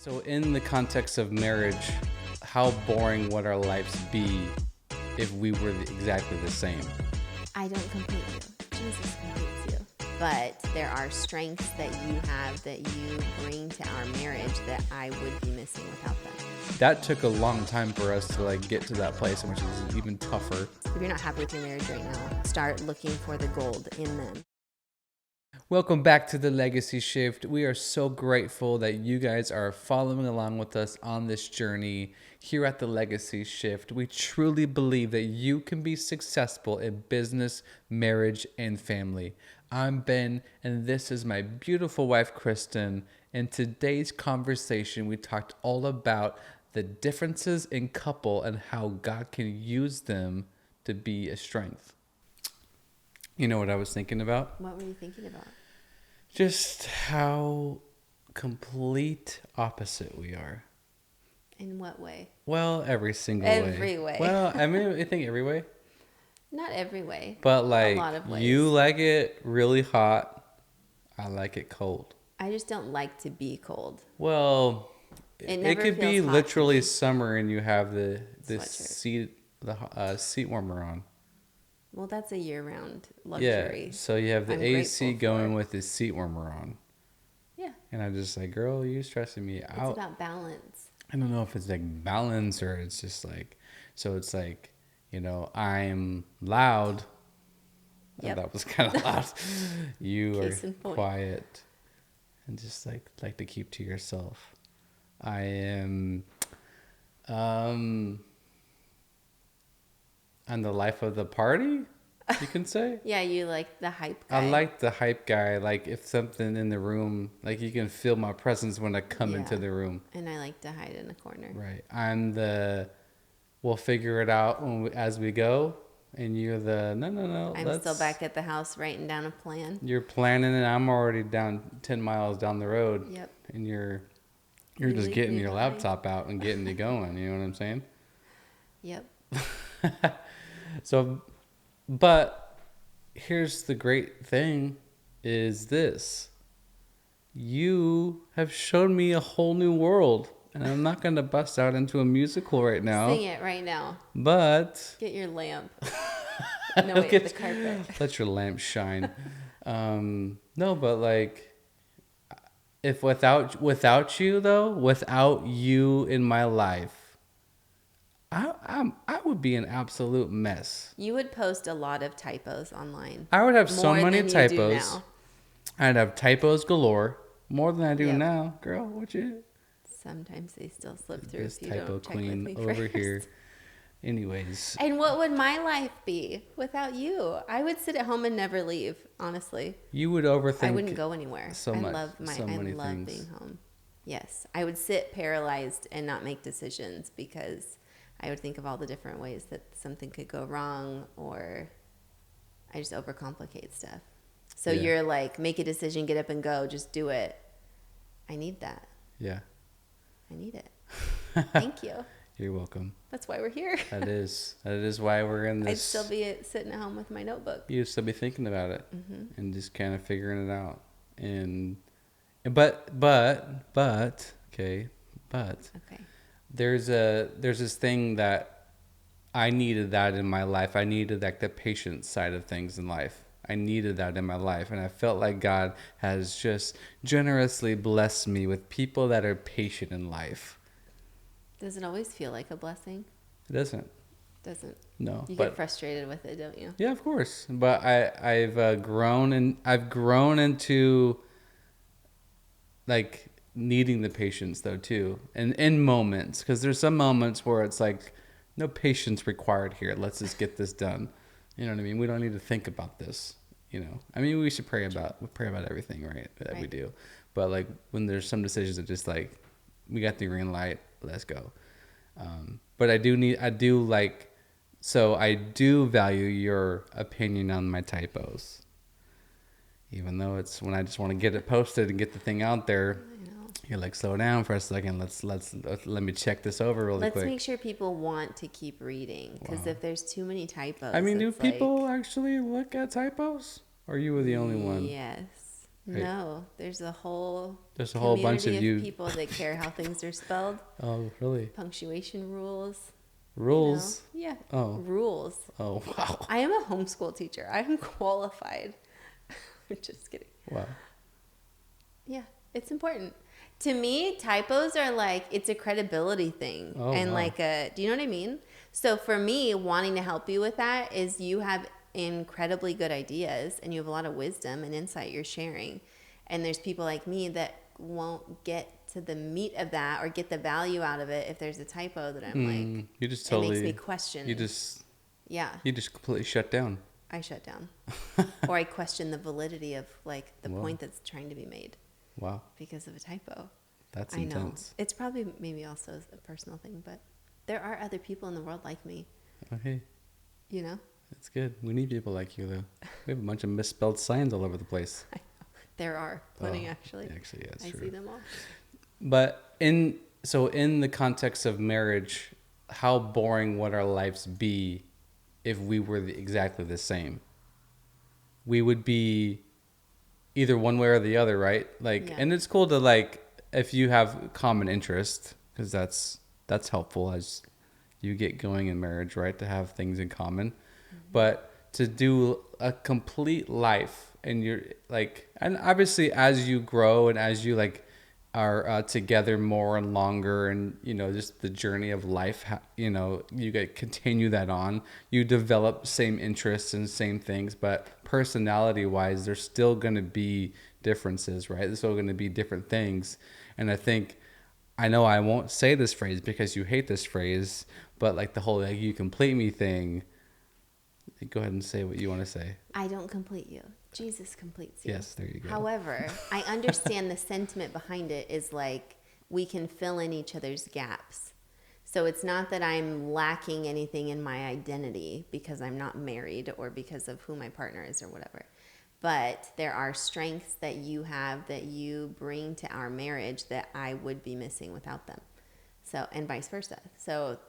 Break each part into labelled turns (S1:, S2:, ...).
S1: So in the context of marriage, how boring would our lives be if we were exactly the same?
S2: I don't complete you. Jesus completes you. But there are strengths that you have that you bring to our marriage that I would be missing without them.
S1: That took a long time for us to get to that place, which is even tougher.
S2: If you're not happy with your marriage right now, start looking for the gold in them.
S1: Welcome back to the Legacy Shift. We are so grateful that you guys are following along with us on this journey here at the Legacy Shift. We truly believe that you can be successful in business, marriage, and family. I'm Ben, and this is my beautiful wife, Kristen. In today's conversation, we talked all about the differences in couple and how God can use them to be a strength. You know what I was thinking about?
S2: What were you thinking about?
S1: Just how complete opposite we are.
S2: In what way?
S1: Well, every single
S2: Every way.
S1: Well, I think every way.
S2: Not every way.
S1: But
S2: a lot of ways.
S1: You like it really hot. I like it cold.
S2: I just don't like to be cold.
S1: Well, it could be literally summer and you have the seat warmer on.
S2: Well, that's a year-round luxury.
S1: Yeah, so you have the AC going with the seat warmer on.
S2: Yeah.
S1: And I'm just like, girl, you're stressing me out.
S2: It's about balance.
S1: I don't know if it's like balance or it's just like, so it's like, I'm loud.
S2: Yep.
S1: Oh, that was kind of loud. You
S2: Case
S1: are
S2: in point.
S1: quiet and just like to keep to yourself. I am, I'm the life of the party, you can say.
S2: Yeah, you like the hype guy.
S1: I like the hype guy. Like if something in the room, like you can feel my presence when I come into the room.
S2: And I like to hide in a corner.
S1: Right. I'm the, we'll figure it out as we go. And you're the, no.
S2: I'm still back at the house writing down a plan.
S1: You're planning and I'm already down 10 miles down the road.
S2: Yep.
S1: And you're just getting your laptop out and getting it going. You know what I'm saying?
S2: Yep.
S1: So, but here's the great thing is this. You have shown me a whole new world. And I'm not going to bust out into a musical right now.
S2: Sing it right now.
S1: But
S2: get your lamp. No, wait, the carpet.
S1: Let your lamp shine. No, but if without you though, without you in my life, I would be an absolute mess.
S2: You would post a lot of typos online.
S1: I would have so many
S2: than
S1: typos.
S2: You do now.
S1: I'd have typos galore, more than I do now. Girl, what you?
S2: Sometimes they still slip through
S1: this
S2: if you
S1: typo
S2: don't check
S1: queen
S2: with me
S1: over
S2: first.
S1: here. Anyways.
S2: And what would my life be without you? I would sit at home and never leave, honestly.
S1: You would overthink. I
S2: wouldn't go anywhere.
S1: I love
S2: being home. Yes. I would sit paralyzed and not make decisions because I would think of all the different ways that something could go wrong, or I just overcomplicate stuff. So you're like, make a decision, get up and go, just do it. I need that.
S1: Yeah.
S2: I need it. Thank you.
S1: You're welcome.
S2: That's why we're here.
S1: That is why we're in this.
S2: I'd still be sitting at home with my notebook.
S1: You'd still be thinking about it and just kind of figuring it out. But there's this thing that I needed that in my life. I needed the patience side of things in life. I needed that in my life, and I felt like God has just generously blessed me with people that are patient in life.
S2: Does it always feel like a blessing?
S1: It doesn't.
S2: Doesn't.
S1: No.
S2: You get frustrated with it, don't you?
S1: Yeah, of course. But I've grown into needing the patience though too, and in moments, because there's some moments where it's like no patience required here. Let's just get this done. You know what I mean? We don't need to think about this. I mean, we should pray about everything, right? That we do. But when there's some decisions that just we got the green light, let's go. But I do value your opinion on my typos. Even though it's when I just want to get it posted and get the thing out there. You're like, slow down for a second. Let me check this over really quick.
S2: Let's make sure people want to keep reading, because if there's too many typos,
S1: I mean, do people actually look at typos? Or you were the only one?
S2: Yes.
S1: Right?
S2: No, there's a whole
S1: There's a whole bunch of
S2: community of
S1: you.
S2: people that care how things are spelled,
S1: Oh, really?
S2: punctuation rules,
S1: Rules?
S2: yeah,
S1: Oh.
S2: rules.
S1: Oh, wow.
S2: I am a homeschool teacher. I'm qualified. Just kidding.
S1: Wow.
S2: Yeah, it's important. To me, typos are like, it's a credibility thing.
S1: Oh,
S2: And
S1: wow.
S2: like do you know what I mean? So for me, wanting to help you with that is you have incredibly good ideas and you have a lot of wisdom and insight you're sharing. And there's people like me that won't get to the meat of that or get the value out of it if there's a typo that I'm like,
S1: You just
S2: it makes me
S1: totally,
S2: question.
S1: you just
S2: Yeah,
S1: completely shut down.
S2: I shut down. Or I question the validity of like the
S1: Whoa.
S2: point that's trying to be made
S1: Wow.
S2: because of a typo.
S1: That's
S2: I know.
S1: intense.
S2: It's probably maybe also a personal thing, but there are other people in the world like me,
S1: Okay.
S2: you know?
S1: That's good. We need people like you, though. We have a bunch of misspelled signs all over the place.
S2: There are plenty,
S1: Oh,
S2: actually.
S1: Actually, yeah, that's
S2: I
S1: true.
S2: see them all.
S1: But in the context of marriage, how boring would our lives be if we were exactly the same? We would be either one way or the other, right? Like,
S2: Yeah.
S1: and it's cool to like if you have common interest, because that's helpful as you get going in marriage, right? To have things in common, but to do a complete life and you're like, and obviously as you grow and as you like are together more and longer, and you know just the journey of life, you know you get continue that on, you develop same interests and same things, but personality wise there's still going to be differences, right? There's still going to be different things. And I know I won't say this phrase because you hate this phrase, but like the whole like you complete me thing, go ahead and say what you want to say.
S2: I don't complete you. Jesus completes you.
S1: Yes, there you go.
S2: However, I understand the sentiment behind it is like we can fill in each other's gaps. So it's not that I'm lacking anything in my identity because I'm not married or because of who my partner is or whatever. But there are strengths that you have that you bring to our marriage that I would be missing without them. So, and vice versa. So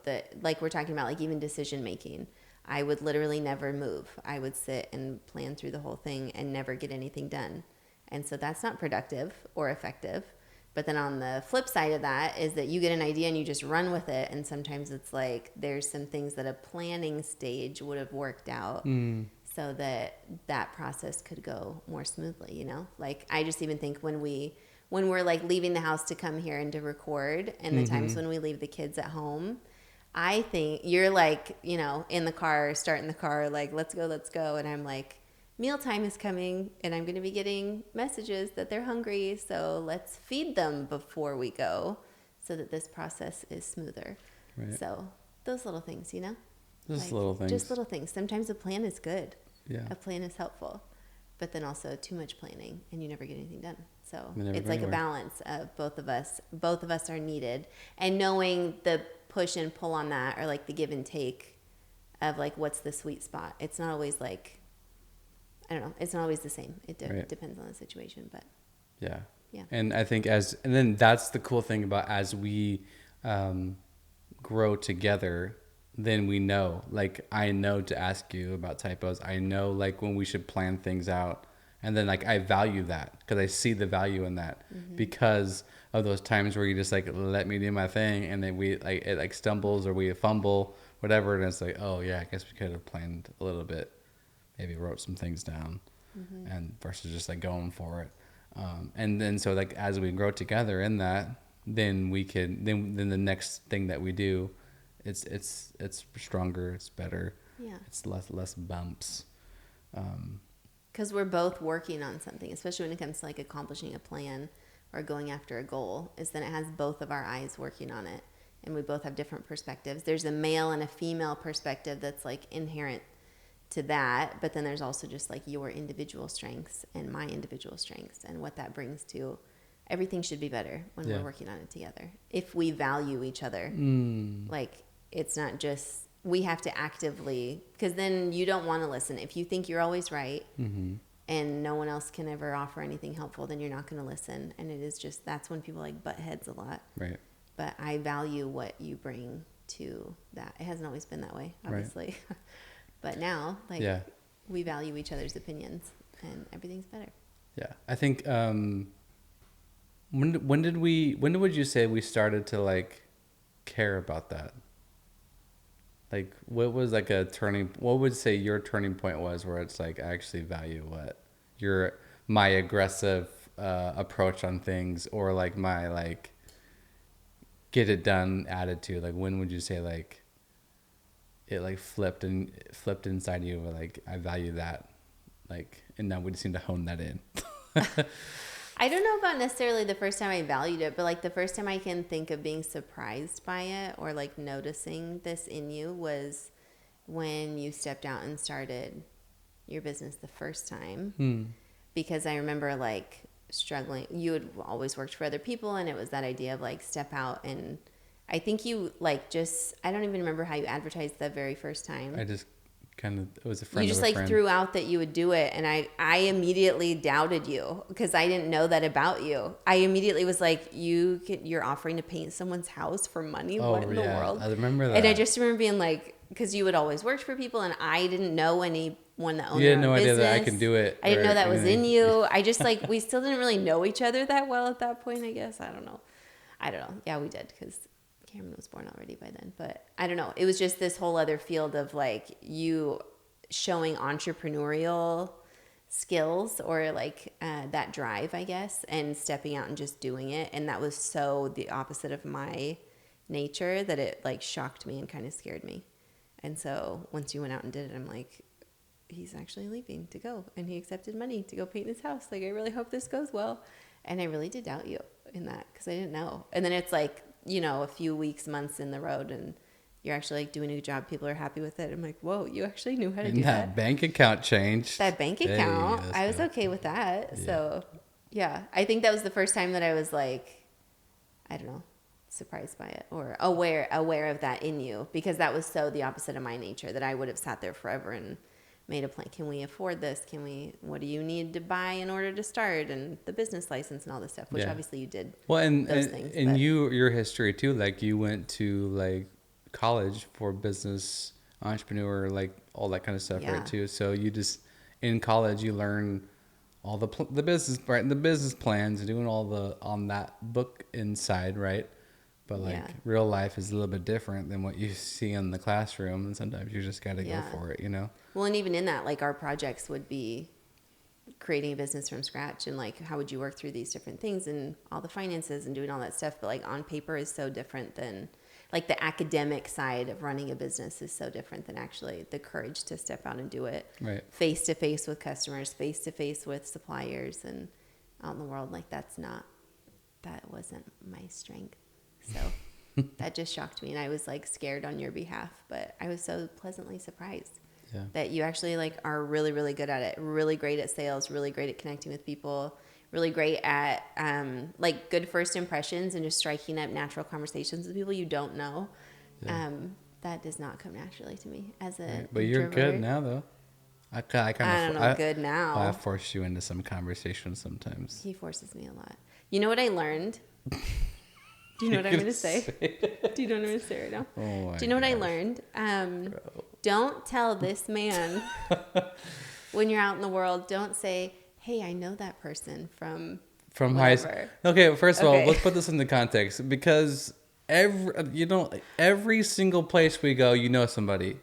S2: like we're talking about, like even decision making, I would literally never move. I would sit and plan through the whole thing and never get anything done. And so that's not productive or effective. But then on the flip side of that is that you get an idea and you just run with it. And sometimes it's like there's some things that a planning stage would have worked out so that that process could go more smoothly, you know? Like I just even think when we're like leaving the house to come here and to record, and the times when we leave the kids at home, I think you're like, you know, in the car, starting the car, like, let's go. And I'm like, mealtime is coming and I'm going to be getting messages that they're hungry. So let's feed them before we go so that this process is smoother.
S1: Right.
S2: So those little things, you know?
S1: Just
S2: Like,
S1: little things.
S2: Just little things. Sometimes a plan is good.
S1: Yeah.
S2: A plan is helpful. But then also too much planning and you never get anything done. So
S1: You never
S2: it's
S1: go
S2: like
S1: anywhere.
S2: a balance of both of us. Both of us are needed. And knowing the push and pull on that, or like the give and take of like what's the sweet spot. It's not always like, I don't know, it's not always the same. It
S1: Right.
S2: depends on the situation, but
S1: Yeah.
S2: yeah.
S1: And I think and then that's the cool thing about as we grow together, then we know, like, I know to ask you about typos. I know like when we should plan things out. And then like I value that because I see the value in that because of those times where you just like let me do my thing and then we like it like stumbles or we fumble, whatever, and it's like, oh yeah, I guess we could have planned a little bit, maybe wrote some things down, and versus just like going for it. And then so like as we grow together in that, then we can then the next thing that we do, it's stronger, it's better,
S2: Yeah.
S1: it's less bumps.
S2: Because we're both working on something, especially when it comes to like accomplishing a plan or going after a goal, is then it has both of our eyes working on it. And we both have different perspectives. There's a male and a female perspective that's like inherent to that. But then there's also just like your individual strengths and my individual strengths and what that brings to everything should be better when
S1: Yeah.
S2: we're working on it together. If we value each other, like it's not just, we have to actively, because then you don't want to listen. If you think you're always right and no one else can ever offer anything helpful, then you're not going to listen. And it is just, that's when people like butt heads a lot.
S1: Right.
S2: But I value what you bring to that. It hasn't always been that way, obviously. But now, like,
S1: Yeah.
S2: we value each other's opinions and everything's better.
S1: Yeah. I think when would you say we started to like care about that? Like what was like what would say your turning point was where it's like I actually value what your my aggressive approach on things, or like my like get it done attitude? Like when would you say like it like flipped inside you, or like I value that, like, and now we just need to hone that in.
S2: I don't know about necessarily the first time I valued it, but like the first time I can think of being surprised by it or like noticing this in you was when you stepped out and started your business the first time. Because I remember like struggling. You had always worked for other people, and it was that idea of like step out. And I think you like just, I don't even remember how you advertised the very first time.
S1: I just kind of, it was a
S2: You
S1: friend
S2: just
S1: of a
S2: like
S1: friend.
S2: threw out that you would do it, and I immediately doubted you because I didn't know that about you. I immediately was like, you're offering to paint someone's house for money?
S1: Oh
S2: What in the
S1: yeah,
S2: world?
S1: I remember that.
S2: And I just remember being like, because you had always worked for people, and I didn't know anyone that owned
S1: You
S2: their
S1: had
S2: own
S1: no idea
S2: business.
S1: that I can do it.
S2: I didn't
S1: or
S2: know that was in
S1: anything.
S2: you. I just like, we still didn't really know each other that well at that point, I guess. I don't know. Yeah, we did, because Cameron was born already by then. But I don't know. It was just this whole other field of like you showing entrepreneurial skills, or like that drive, I guess, and stepping out and just doing it. And that was so the opposite of my nature that it like shocked me and kind of scared me. And so once you went out and did it, I'm like, he's actually leaving to go, and he accepted money to go paint his house. Like, I really hope this goes well. And I really did doubt you in that because I didn't know. And then it's like, you know, a few weeks, months in the road, and you're actually like doing a good job. People are happy with it. I'm like, whoa, you actually knew how to do
S1: And
S2: that.
S1: that bank account changed.
S2: That bank
S1: Hey,
S2: account,
S1: let's
S2: I was
S1: go.
S2: okay with that.
S1: Yeah.
S2: So, yeah, I think that was the first time that I was like, I don't know, surprised by it or aware of that in you, because that was so the opposite of my nature that I would have sat there forever and made a plan. Can we afford this? What do you need to buy in order to start? And the business license and all this stuff, which
S1: Yeah.
S2: obviously you did.
S1: Well,
S2: those things,
S1: and
S2: but-
S1: your history too. Like you went to like college for business, entrepreneur, like all that kind of stuff,
S2: Yeah.
S1: right? Too. So you just in college you learn all the business, right? The business plans and doing all the on that book inside, right? But like
S2: Yeah.
S1: real life is a little bit different than what you see in the classroom, and sometimes you just got to
S2: Yeah.
S1: go for it, you know.
S2: Well, and even in that, like our projects would be creating a business from scratch, and like how would you work through these different things and all the finances and doing all that stuff. But like on paper is so different than like the academic side of running a business is so different than actually the courage to step out and do it
S1: Right.
S2: face to face with customers, face to face with suppliers, and out in the world. Like that wasn't my strength. So that just shocked me, and I was like scared on your behalf, but I was so pleasantly surprised
S1: Yeah.
S2: that you actually like are really, really good at it, really great at sales, really great at connecting with people, really great at like good first impressions and just striking up natural conversations with people you don't know.
S1: Yeah.
S2: That does not come naturally to me as a
S1: Right. But you're good now, though. I kind of.
S2: I don't know, good now.
S1: I force you into some conversations sometimes.
S2: He forces me a lot. You know what I learned? Do you know what I'm going to say? Do you know what I'm going to say right now?
S1: Oh,
S2: Do you know what I learned? Don't tell this man when you're out in the world. Don't say, "Hey, I know that person from
S1: high school."
S2: whatever."
S1: Okay, first of all,
S2: Okay.
S1: let's put this into context, because every single place we go, you know somebody.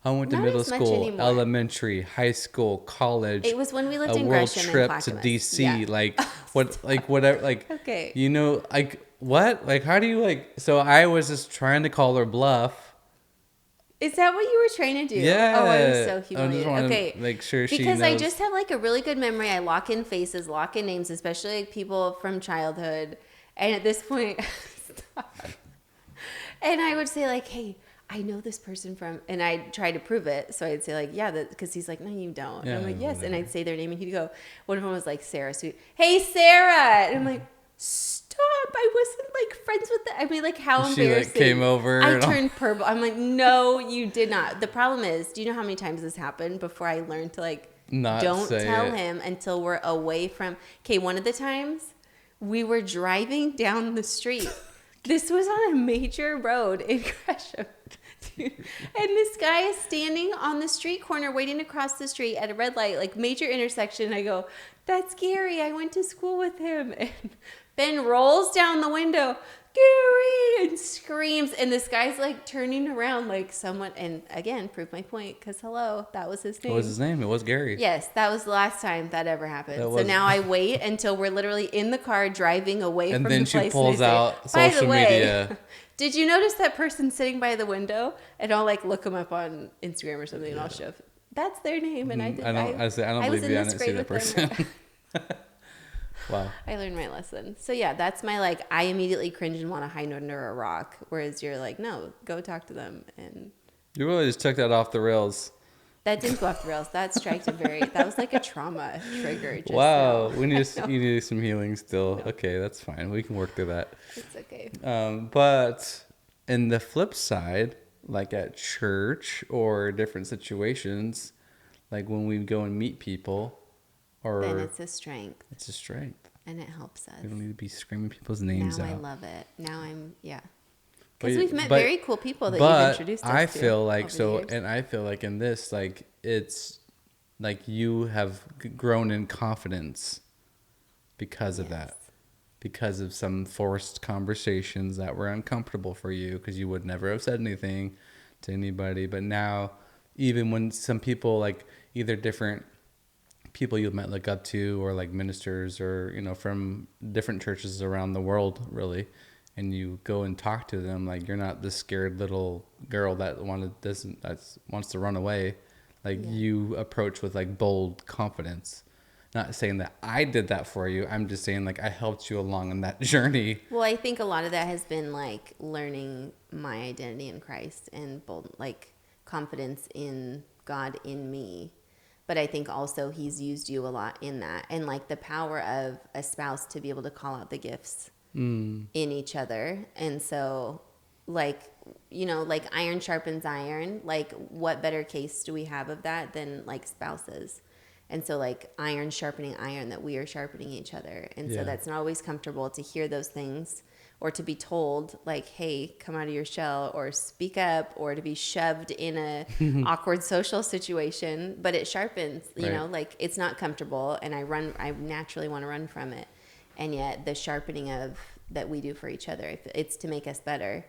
S1: I went to
S2: Not
S1: middle
S2: as much
S1: school,
S2: anymore.
S1: elementary, high school, college.
S2: It was when we lived
S1: a
S2: in
S1: world
S2: Gresham and
S1: trip to
S2: Clackamas.
S1: DC.
S2: Yeah.
S1: Like what? Like whatever. Like
S2: Okay.
S1: You know, like what? Like how do you like? So I was just trying to call her bluff.
S2: Is that what you were trying to do?
S1: Yeah.
S2: Oh, I was so
S1: I just
S2: humiliated.
S1: wanna
S2: Okay.
S1: make sure she
S2: because I
S1: knows.
S2: just have like a really good memory. I lock in faces, lock in names, especially like people from childhood. And at this point, stop. And I would say like, "Hey, I know this person from," and I'd try to prove it. So I'd say like, "Yeah," because he's like, "No, you don't." And I'm
S1: Yeah,
S2: like, "Yes." And
S1: whatever.
S2: I'd say their name, and he'd go, one of them was like Sarah Sweet. "Hey, Sarah," and I'm like, "Stop! I wasn't like friends with that." I mean, like how
S1: She, like,
S2: embarrassing.
S1: came over
S2: I
S1: and all-
S2: turned purple. I'm like, "No, you did not." The problem is, do you know how many times this happened before I learned to like
S1: Not
S2: don't
S1: say
S2: tell
S1: it.
S2: him until we're away from. Okay, one of the times we were driving down the street. This was on a major road in Gresham. And this guy is standing on the street corner waiting to cross the street at a red light, like major intersection. I go, that's Gary. I went to school with him. And Ben rolls down the window, Gary, and screams. And this guy's like turning around like someone, and again, prove my point, because hello, that was his name.
S1: What was his name? It was Gary.
S2: Yes, that was the last time that ever happened. So now I wait until we're literally in the car driving away from the place.
S1: And then she pulls out social media.
S2: Did you notice that person sitting by the window? And I'll like look them up on Instagram or something, and I'll show. That's their name, and I did.
S1: I don't believe you. I didn't see that person. Wow.
S2: I learned my lesson. So yeah, that's my like. I immediately cringe and want to hide under a rock, whereas you're like, no, go talk to them. And
S1: you really just took that off the rails.
S2: That didn't go off the rails. That striked a very. That was like a trauma trigger. Just
S1: wow,
S2: now.
S1: we need you need some healing still. No. Okay, that's fine. We can work through that.
S2: It's okay.
S1: But in the flip side, like at church or different situations, like when we go and meet people, or
S2: then it's a strength.
S1: It's a strength,
S2: and it helps us.
S1: We don't need to be screaming people's names out.
S2: Now I love it. Now because we've met very cool people that you've introduced us to.
S1: I feel like so, and I feel like in this, like it's like you have grown in confidence because of that, because of some forced conversations that were uncomfortable for you, because you would never have said anything to anybody. But now, even when some people, like either different people you might look up to, or like ministers, or from different churches around the world, really. And you go and talk to them, like you're not this scared little girl that wants to run away. Like you approach with like bold confidence. Not saying that I did that for you. I'm just saying like I helped you along on that journey.
S2: Well, I think a lot of that has been like learning my identity in Christ and bold, like confidence in God in me. But I think also he's used you a lot in that, and like the power of a spouse to be able to call out the gifts in each other. And so like like iron sharpens iron. Like what better case do we have of that than like spouses? And so like iron sharpening iron, that we are sharpening each other. And so that's not always comfortable to hear those things, or to be told like, hey, come out of your shell, or speak up, or to be shoved in a awkward social situation. But it sharpens, you know, like it's not comfortable, and I naturally want to run from it. And yet the sharpening of that we do for each other, it's to make us better.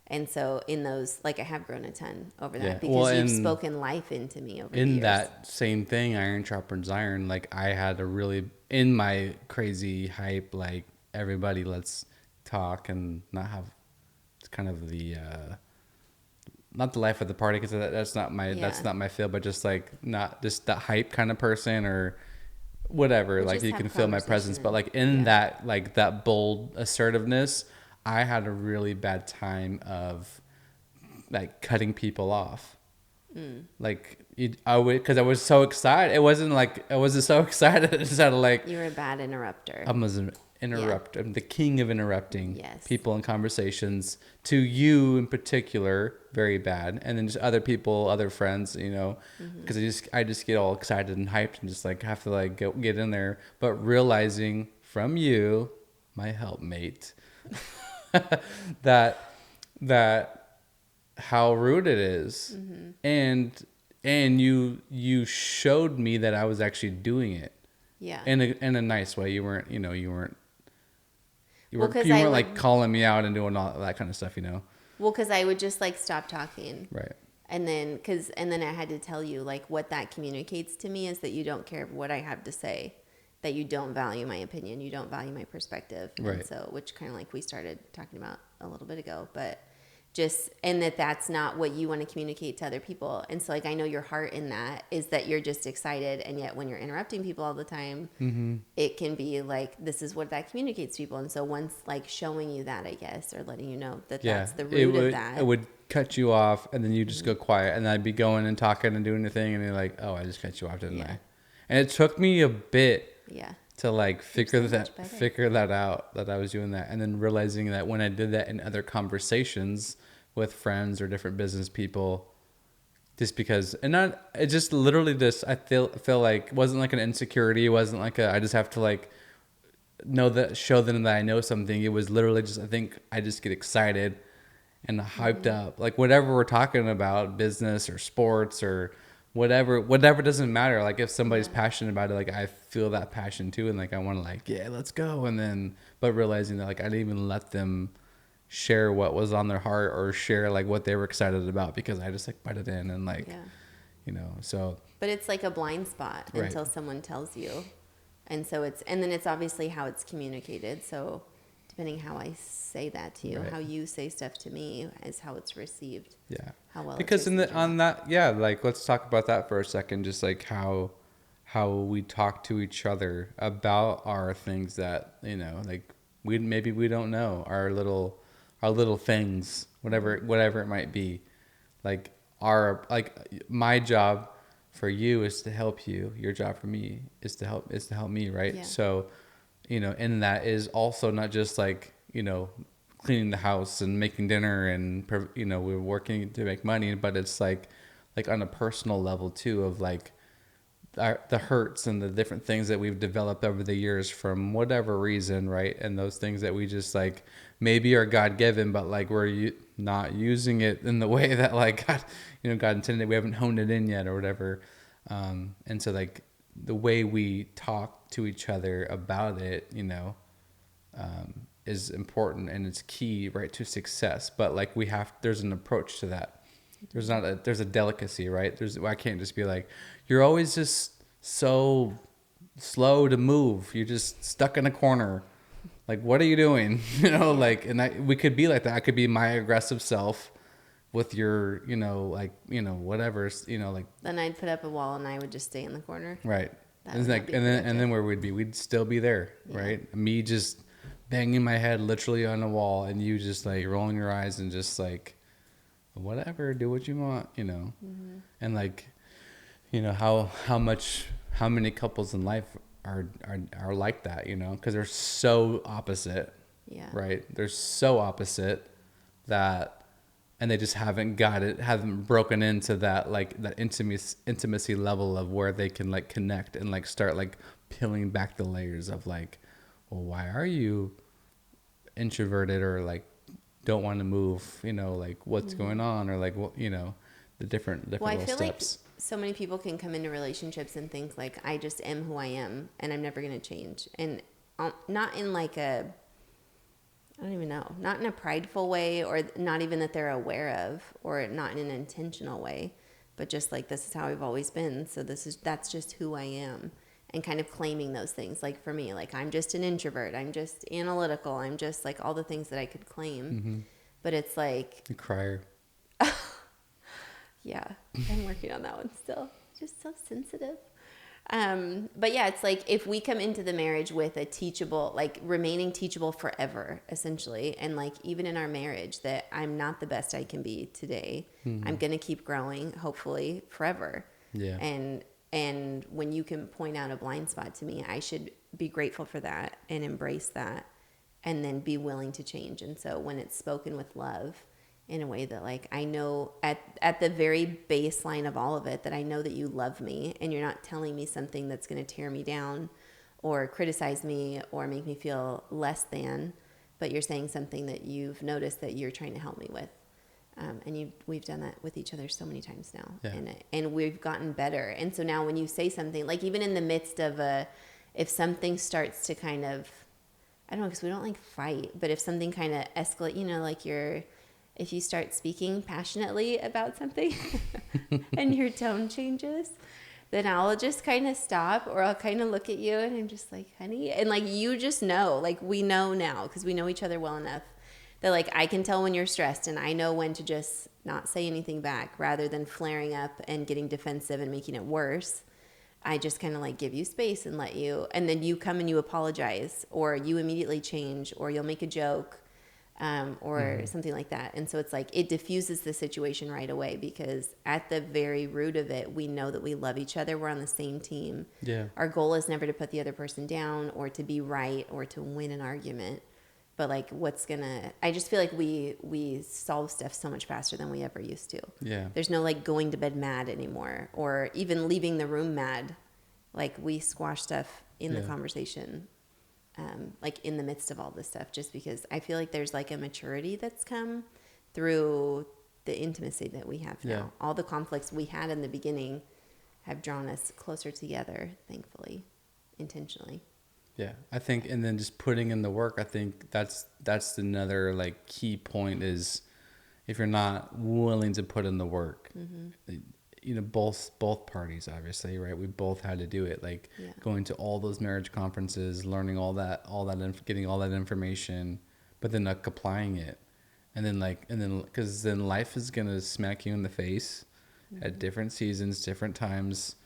S2: And so in those, like I have grown a ton over that, because you've spoken life into me over the years. In
S1: that same thing, iron sharpens iron, like I had a really, in my crazy hype, like everybody let's talk and not have kind of the, not the life of the party, because that's not my feel, but just like not just that hype kind of person, or whatever, like you can feel my presence, but like in that, like that bold assertiveness, I had a really bad time of like cutting people off. Like because I was so excited. It wasn't like I wasn't so excited. It just had like,
S2: you were a bad interrupter.
S1: I was an interrupt. I'm the king of interrupting people in conversations. To you in particular, very bad, and then just other people, other friends, because I just get all excited and hyped and just like have to like get in there. But realizing from you, my helpmate, that how rude it is, and you showed me that I was actually doing it, in a nice way. You weren't like calling me out and doing all that kind of stuff,
S2: Well, because I would just like stop talking,
S1: right?
S2: And then I had to tell you like what that communicates to me is that you don't care what I have to say, that you don't value my opinion, you don't value my perspective,
S1: right?
S2: And so, which kind of like we started talking about a little bit ago, but and that's not what you want to communicate to other people. And so like I know your heart in that is that you're just excited, and yet when you're interrupting people all the time, it can be like this is what that communicates to people. And so once like showing you that, I guess, or letting you know that that's the root of that,
S1: it would cut you off, and then you just go quiet, and I'd be going and talking and doing the thing, and you're like, oh, I just cut you off, didn't I? And it took me a bit to like figure that out, that I was doing that, and then realizing that when I did that in other conversations with friends or different business people, just because, and not, it just literally just, I feel like it wasn't like an insecurity, it wasn't like I just have to like show them that I know something. It was literally just, I think I just get excited, and hyped up, like whatever we're talking about, business or sports or whatever doesn't matter. Like if somebody's
S2: Yeah.
S1: passionate about it, like I feel that passion too, and like I want to like, yeah, let's go. And then, but realizing that like I didn't even let them share what was on their heart or share like what they were excited about because I just like butted in and like,
S2: Yeah.
S1: so
S2: But it's like a blind spot
S1: right,
S2: until someone tells you. And then it's obviously how it's communicated. So depending how I say that to you,
S1: right.
S2: how you say stuff to me is how it's received.
S1: Yeah.
S2: How well it's
S1: Because in the
S2: received or
S1: on
S2: not.
S1: that, yeah, like let's talk about that for a second, just like how we talk to each other about our things that, like maybe we don't know, our little things, whatever it might be. Like my job for you is to help you. Your job for me is to help me, right?
S2: Yeah.
S1: So, and that is also not just like, cleaning the house and making dinner and we're working to make money, but it's like on a personal level too of like the hurts and the different things that we've developed over the years from whatever reason, right? And those things that we just like maybe are God given, but like not using it in the way that like God, God intended. We haven't honed it in yet or whatever. And so like the way we talk to each other about it, is important and it's key, right, to success. But like there's an approach to that. There's a delicacy, right? I can't just be like, you're always just so slow to move. You're just stuck in a corner. Like, what are you doing?
S2: Yeah.
S1: Like, and we could be like that. I could be my aggressive self with your, whatever, like,
S2: Then I'd put up a wall and I would just stay in the corner.
S1: right.
S2: That
S1: And
S2: would not
S1: like,
S2: be
S1: and then
S2: productive.
S1: where we'd be, we'd still be there,
S2: Yeah.
S1: right? Me just banging my head literally on a wall, and you just like rolling your eyes and just like, whatever, do what you want.
S2: Mm-hmm.
S1: And like, how many couples in life are like that, because they're so opposite,
S2: Yeah.
S1: right? They're so opposite that, and they just haven't broken into that like that intimacy level of where they can like connect and like start like peeling back the layers of like, well, why are you introverted or like don't want to move, like what's
S2: Mm-hmm.
S1: going on, or like the different
S2: Well, I
S1: little
S2: feel like
S1: steps.
S2: so many people can come into relationships and think like I just am who I am and I'm never going to change. And not in like I don't even know, not in a prideful way or not even that they're aware of or not in an intentional way, but just like this is how I've always been. So that's just who I am and kind of claiming those things. Like for me, like I'm just an introvert. I'm just analytical. I'm just like all the things that I could claim.
S1: Mm-hmm.
S2: But it's like,
S1: The crier.
S2: yeah, I'm working on that one still. Just so sensitive. But yeah, it's like if we come into the marriage with a teachable, like remaining teachable forever, essentially, and like even in our marriage, that I'm not the best I can be today.
S1: Mm-hmm.
S2: I'm gonna keep growing, hopefully, forever.
S1: Yeah.
S2: And when you can point out a blind spot to me, I should be grateful for that and embrace that, and then be willing to change. And so when it's spoken with love in a way that like I know at the very baseline of all of it that I know that you love me and you're not telling me something that's going to tear me down or criticize me or make me feel less than, but you're saying something that you've noticed that you're trying to help me with. And we've done that with each other so many times now,
S1: Yeah.
S2: and we've gotten better. And so now when you say something, like even in the midst of if something starts to kind of, I don't know, because we don't like fight, but if something kind of escalate, like if you start speaking passionately about something and your tone changes, then I'll just kind of stop or I'll kind of look at you and I'm just like, honey. And like, you just know, like we know now because we know each other well enough that like I can tell when you're stressed and I know when to just not say anything back rather than flaring up and getting defensive and making it worse. I just kind of like give you space and let you, and then you come and you apologize or you immediately change or you'll make a joke or
S1: Mm-hmm.
S2: something like that. And so it's like it diffuses the situation right away because at the very root of it, we know that we love each other. We're on the same team.
S1: Yeah.
S2: Our goal is never to put the other person down or to be right or to win an argument. But like I just feel like we solve stuff so much faster than we ever used to.
S1: Yeah.
S2: There's no like going to bed mad anymore or even leaving the room mad. Like we squash stuff in the
S1: Yeah.
S2: conversation, like in the midst of all this stuff, just because I feel like there's like a maturity that's come through the intimacy that we have now.
S1: Yeah.
S2: All the conflicts we had in the beginning have drawn us closer together, thankfully, intentionally.
S1: Yeah, I think, and then just putting in the work. I think that's another like key point is if you're not willing to put in the work, you know, both parties, obviously, right? We both had to do it, like
S2: Yeah.
S1: going to all those marriage conferences, learning getting all that information, but then like applying it, and then because then life is gonna smack you in the face at different seasons, different times,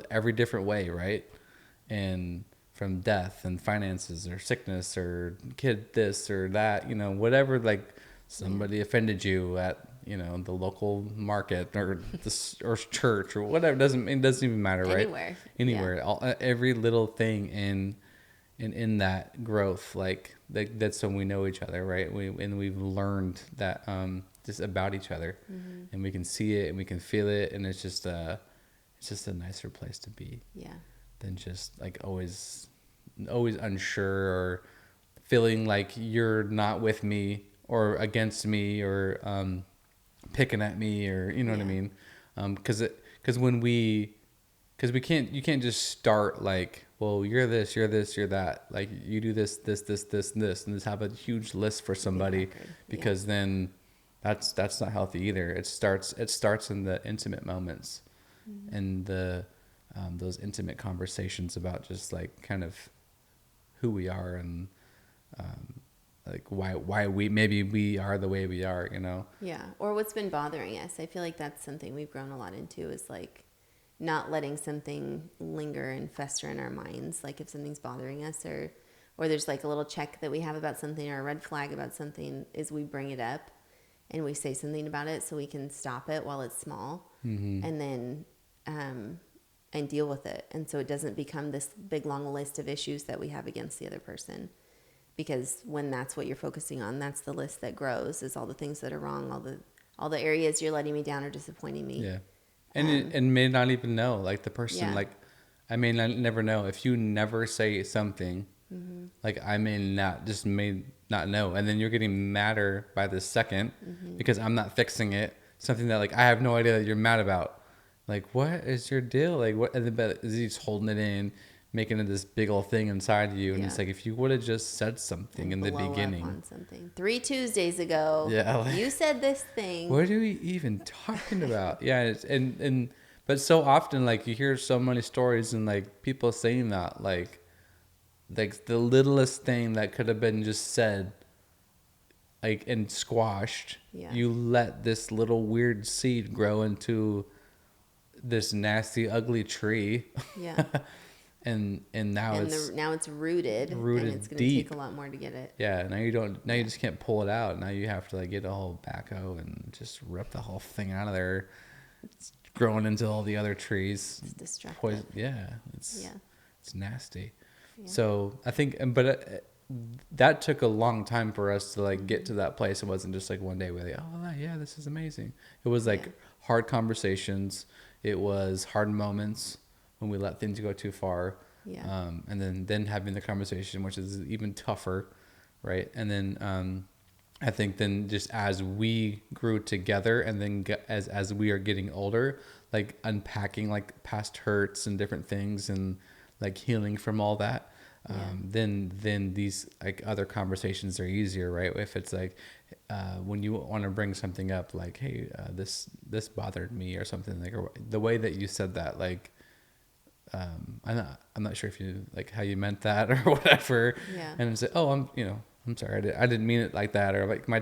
S1: every different way, right? And from death and finances or sickness or kid this or that, you know, whatever, like somebody offended you at, you know, the local market or or church or whatever, it doesn't even matter, right? Anywhere, every little thing in that growth, like that's when we know each other, right? We've learned that just about each other, and we can see it and we can feel it, and it's just a nicer place to be.
S2: Yeah.
S1: Than just like always unsure or feeling like you're not with me or against me or picking at me, or you know what I mean, because you can't just start like, well, you're this, you're that, like you do this and just have a huge list for somebody, because then that's not healthy either. It starts in the intimate moments, and those intimate conversations about just like kind of who we are, and like why we are the way we are, you know?
S2: Yeah. Or what's been bothering us. I feel like that's something we've grown a lot into, is like not letting something linger and fester in our minds. Like if something's bothering us, or there's like a little check that we have about something, or a red flag about something, is we bring it up and we say something about it so we can stop it while it's small, and then and deal with it. And so it doesn't become this big long list of issues that we have against the other person. Because when that's what you're focusing on, that's the list that grows, is all the things that are wrong, all the areas you're letting me down or disappointing me.
S1: Yeah. And may not even know, like the person,
S2: Yeah.
S1: like I may not never know if you never say something, like I may not know, and then you're getting madder by the second because I'm not fixing it. Something that like I have no idea that you're mad about. Like, what is your deal? Like, what? And then is he just holding it in, making it this big old thing inside you? And it's like, if you would have just said something in the
S2: Blow
S1: beginning,
S2: up on something. 3 Tuesdays ago,
S1: like,
S2: you said this thing.
S1: what are we even talking about? Yeah, but so often, like you hear so many stories and like people saying that, like the littlest thing that could have been just said, like and squashed.
S2: Yeah.
S1: You let this little weird seed grow into this nasty, ugly tree.
S2: Yeah.
S1: and now
S2: now it's rooted and it's going to
S1: deep.
S2: take a lot more to get it.
S1: Yeah, you just can't pull it out. Now you have to like get a whole backhoe and just rip the whole thing out of there. It's growing into all the other trees.
S2: It's destructive.
S1: It's nasty.
S2: Yeah.
S1: So I think, but that took a long time for us to like get to that place. It wasn't just like one day we're like, oh yeah, this is amazing. It was like hard conversations. It was hard moments when we let things go too far.
S2: Yeah.
S1: And then having the conversation, which is even tougher, right? And then I think then just as we grew together, and then as we are getting older, like unpacking like past hurts and different things, and like healing from all that, then these like other conversations are easier, right? If it's like when you want to bring something up, like, hey, this bothered me or something, like, or the way that you said that, like, I'm not sure if you like how you meant that or whatever.
S2: Yeah.
S1: And say, oh, I'm sorry, I didn't mean it like that, or like my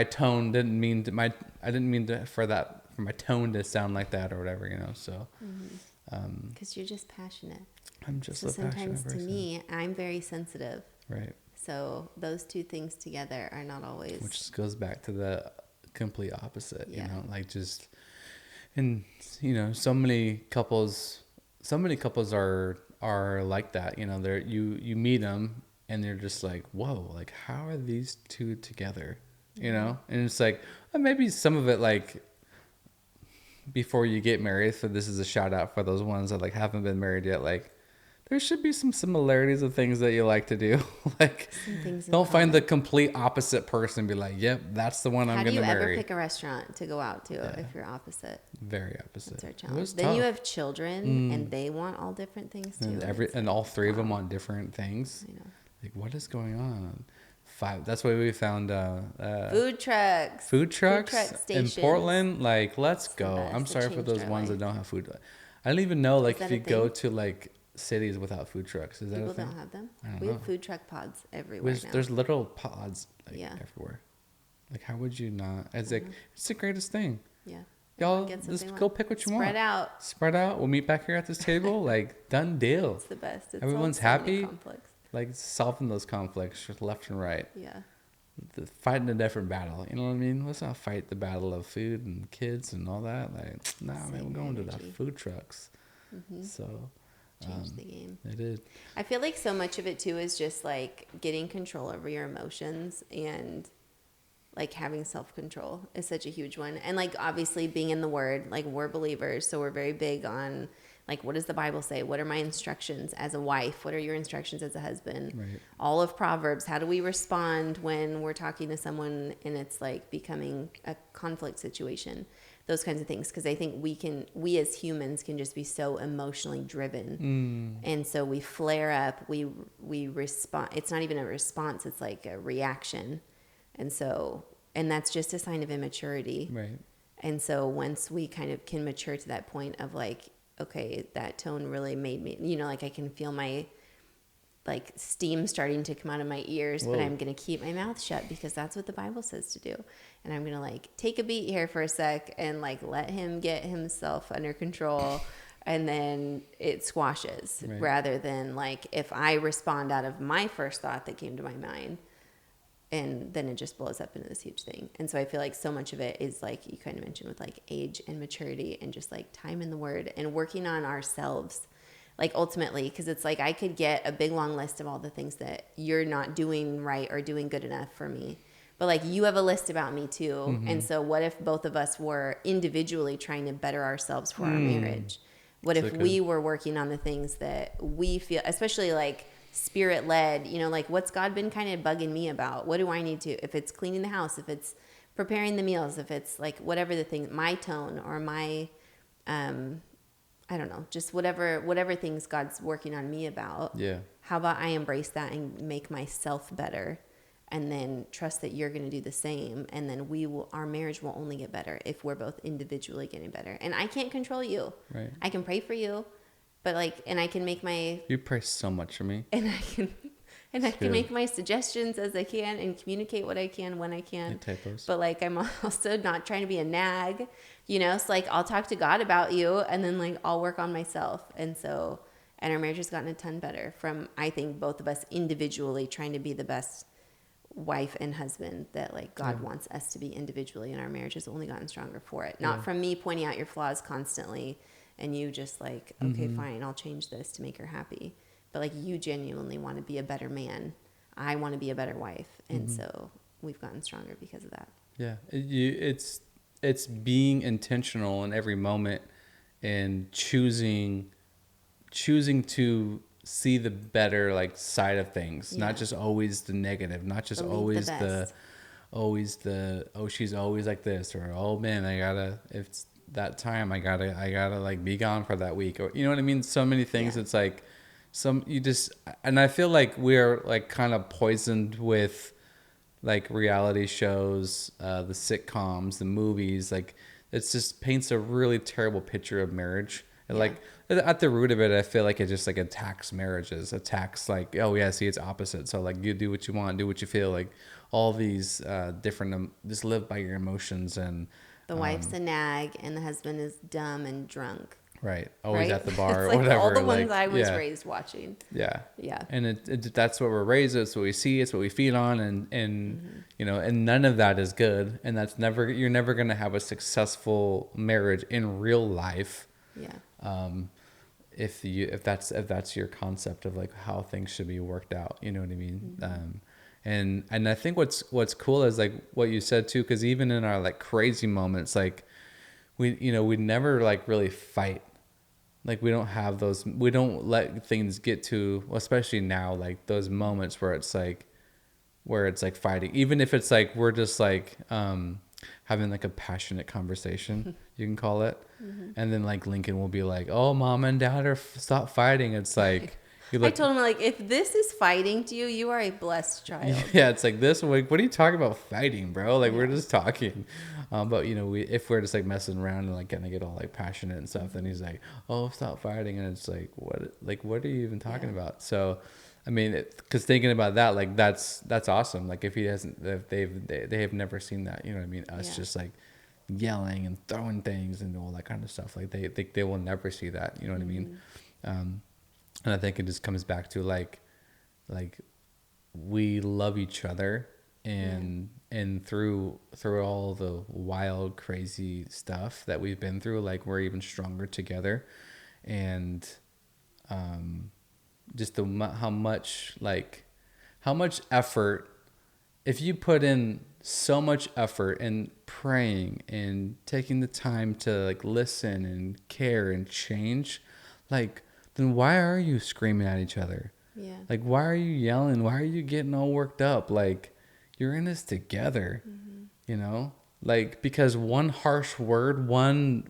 S1: tone didn't mean to, I didn't mean to, for my tone to sound like that or whatever, you know. So
S2: Because you're just passionate.
S1: I'm just
S2: so
S1: a passionate
S2: sometimes
S1: person.
S2: To me, I'm very sensitive.
S1: Right.
S2: So those two things together are not always.
S1: Which just goes back to the complete opposite,
S2: Yeah.
S1: you know, like just, and you know, so many couples are like that, you know. You meet them and they're just like, whoa, like how are these two together, you know? And it's like, maybe some of it like before you get married. So this is a shout out for those ones that like haven't been married yet. Like there should be some similarities of things that you like to do. Like,
S2: Some things in
S1: don't find the
S2: common.
S1: complete opposite person and be like, yep, that's the one I'm
S2: How do
S1: going to
S2: you ever
S1: marry.
S2: pick a restaurant to go out to
S1: Yeah,
S2: if you're opposite?
S1: very
S2: That's
S1: opposite.
S2: our
S1: It was
S2: challenge. Then you
S1: tough.
S2: have children, and they want all different things too.
S1: And all three of them want different things.
S2: I know.
S1: Like, what is going on? Five. That's why we found
S2: Food trucks.
S1: food trucks
S2: Food truck
S1: in
S2: stations.
S1: Portland. Like, let's
S2: the
S1: go.
S2: best.
S1: I'm
S2: It
S1: sorry for
S2: changed
S1: those
S2: our
S1: ones that
S2: life.
S1: don't have food. I don't even know, like,
S2: that
S1: if
S2: a
S1: you go
S2: thing?
S1: to like cities without food trucks. Is that
S2: People
S1: a thing?
S2: don't have them.
S1: I don't
S2: We
S1: know.
S2: have food truck pods everywhere now.
S1: There's little pods like
S2: Yeah.
S1: everywhere. Like, how would you not? It's like, it's the greatest thing.
S2: Yeah.
S1: Y'all
S2: Everyone gets what
S1: just
S2: they
S1: go
S2: want.
S1: pick what you
S2: Spread
S1: want.
S2: out.
S1: Spread out. We'll meet back here at this table. Like, done deal.
S2: It's the best. It
S1: Everyone's
S2: solves so many
S1: happy.
S2: conflicts.
S1: Like, solving those conflicts left and right.
S2: Yeah.
S1: Fighting a different battle. You know what I mean? Let's not fight the battle of food and kids and all that. Like, nah, man,
S2: Same
S1: we're going to the
S2: energy.
S1: food trucks.
S2: Mm-hmm.
S1: So,
S2: Change the game.
S1: it did.
S2: I feel like so much of it too is just like getting control over your emotions, and like having self-control is such a huge one. And like obviously being in the word, like we're believers, so we're very big on like, what does the Bible say? What are my instructions as a wife? What are your instructions as a husband?
S1: Right.
S2: All of Proverbs. How do we respond when we're talking to someone and it's like becoming a conflict situation? Those kinds of things. Because I think we as humans can just be so emotionally driven. And so we flare up, we respond. It's not even a response, it's like a reaction. And that's just a sign of immaturity.
S1: Right.
S2: And so once we kind of can mature to that point of like, okay, that tone really made me, like I can feel my like steam starting to come out of my ears,
S1: Whoa.
S2: but I'm going to keep my mouth shut because that's what the Bible says to do. And I'm going to like take a beat here for a sec and like let him get himself under control. And then it squashes
S1: Right.
S2: rather than like if I respond out of my first thought that came to my mind, and then it just blows up into this huge thing. And so I feel like so much of it is like you kind of mentioned with like age and maturity and just like time in the word and working on ourselves, like ultimately, because it's like I could get a big long list of all the things that you're not doing right or doing good enough for me, but like you have a list about me too.
S1: Mm-hmm.
S2: And so what if both of us were individually trying to better ourselves for our marriage? What
S1: So
S2: if
S1: good.
S2: we were working on the things that we feel, especially like spirit led, like what's God been kind of bugging me about? What do I need to, if it's cleaning the house, if it's preparing the meals, if it's like whatever the thing, my tone or my, I don't know, just whatever things God's working on me about.
S1: Yeah.
S2: How about I embrace that and make myself better, and then trust that you're going to do the same, and then our marriage will only get better if we're both individually getting better. And I can't control you.
S1: Right.
S2: I can pray for you, but like, and I can make my
S1: You pray so much for me.
S2: and I can
S1: Good.
S2: make my suggestions as I can and communicate what I can when I can.
S1: No typos.
S2: But like I'm also not trying to be a nag, so like I'll talk to God about you and then like I'll work on myself. And our marriage has gotten a ton better from, I think, both of us individually trying to be the best wife and husband that like God wants us to be individually, and our marriage has only gotten stronger for it. Not from me pointing out your flaws constantly and you just like, okay, fine, I'll change this to make her happy. But like you genuinely want to be a better man. I want to be a better wife. And so we've gotten stronger because of that.
S1: Yeah. It's being intentional in every moment and choosing to see the better like side of things,
S2: Yeah.
S1: not just always the negative, not just
S2: Believe
S1: always the oh, she's always like this, or oh man, if it's that time I gotta like be gone for that week, or you know what I mean? So many things.
S2: Yeah.
S1: It's like and I feel like we're like kind of poisoned with like reality shows, the sitcoms, the movies. Like it just paints a really terrible picture of marriage. And
S2: Yeah.
S1: like at the root of it, I feel like it just like attacks marriages, attacks like, oh yeah, see, it's opposite. So like you do what you want, do what you feel, like all these different, just live by your emotions. And
S2: The wife's a nag and the husband is dumb and drunk.
S1: right, always
S2: Right?
S1: at the bar
S2: It's
S1: or
S2: like
S1: whatever.
S2: all the ones
S1: like,
S2: I was
S1: yeah.
S2: raised watching.
S1: Yeah.
S2: Yeah.
S1: And that's what we're raised. It's what we see. It's what we feed on. And and none of that is good. And you're never going to have a successful marriage in real life.
S2: Yeah.
S1: If that's your concept of like how things should be worked out, you know what I mean? And I think what's cool is like what you said too, because even in our like crazy moments, like we never like really fight. Like we don't have those, we don't let things get to, well, especially now, like those moments where it's like fighting, even if it's like we're just like having like a passionate conversation, you can call it.
S2: Mm-hmm.
S1: And then like Lincoln will be like, oh, mom and dad are stop fighting. It's like you
S2: I
S1: look.
S2: told him, like, if this is fighting to you, you are a blessed child.
S1: Yeah, it's like this. Like, what are you talking about fighting, bro? Like, we're
S2: Yeah.
S1: just talking. But you know, if we're just like messing around and like gonna get all like passionate and stuff, then he's like, "Oh, stop fighting," and it's like, what are you even talking
S2: Yeah.
S1: about? So, I mean, because thinking about that, like, that's awesome. Like, if he hasn't, if they have never seen that, you know what I mean? Us
S2: Yeah.
S1: just like yelling and throwing things and all that kind of stuff. Like, they will never see that. You know what I mean? Um, and I think it just comes back to like we love each other, and through all the wild crazy stuff that we've been through, like we're even stronger together. And just how much effort, if you put in so much effort in praying and taking the time to like listen and care and change, like, then why are you screaming at each other?
S2: Yeah.
S1: Like, why are you yelling? Why are you getting all worked up? Like, you're in this together, you know? Like, because one harsh word, one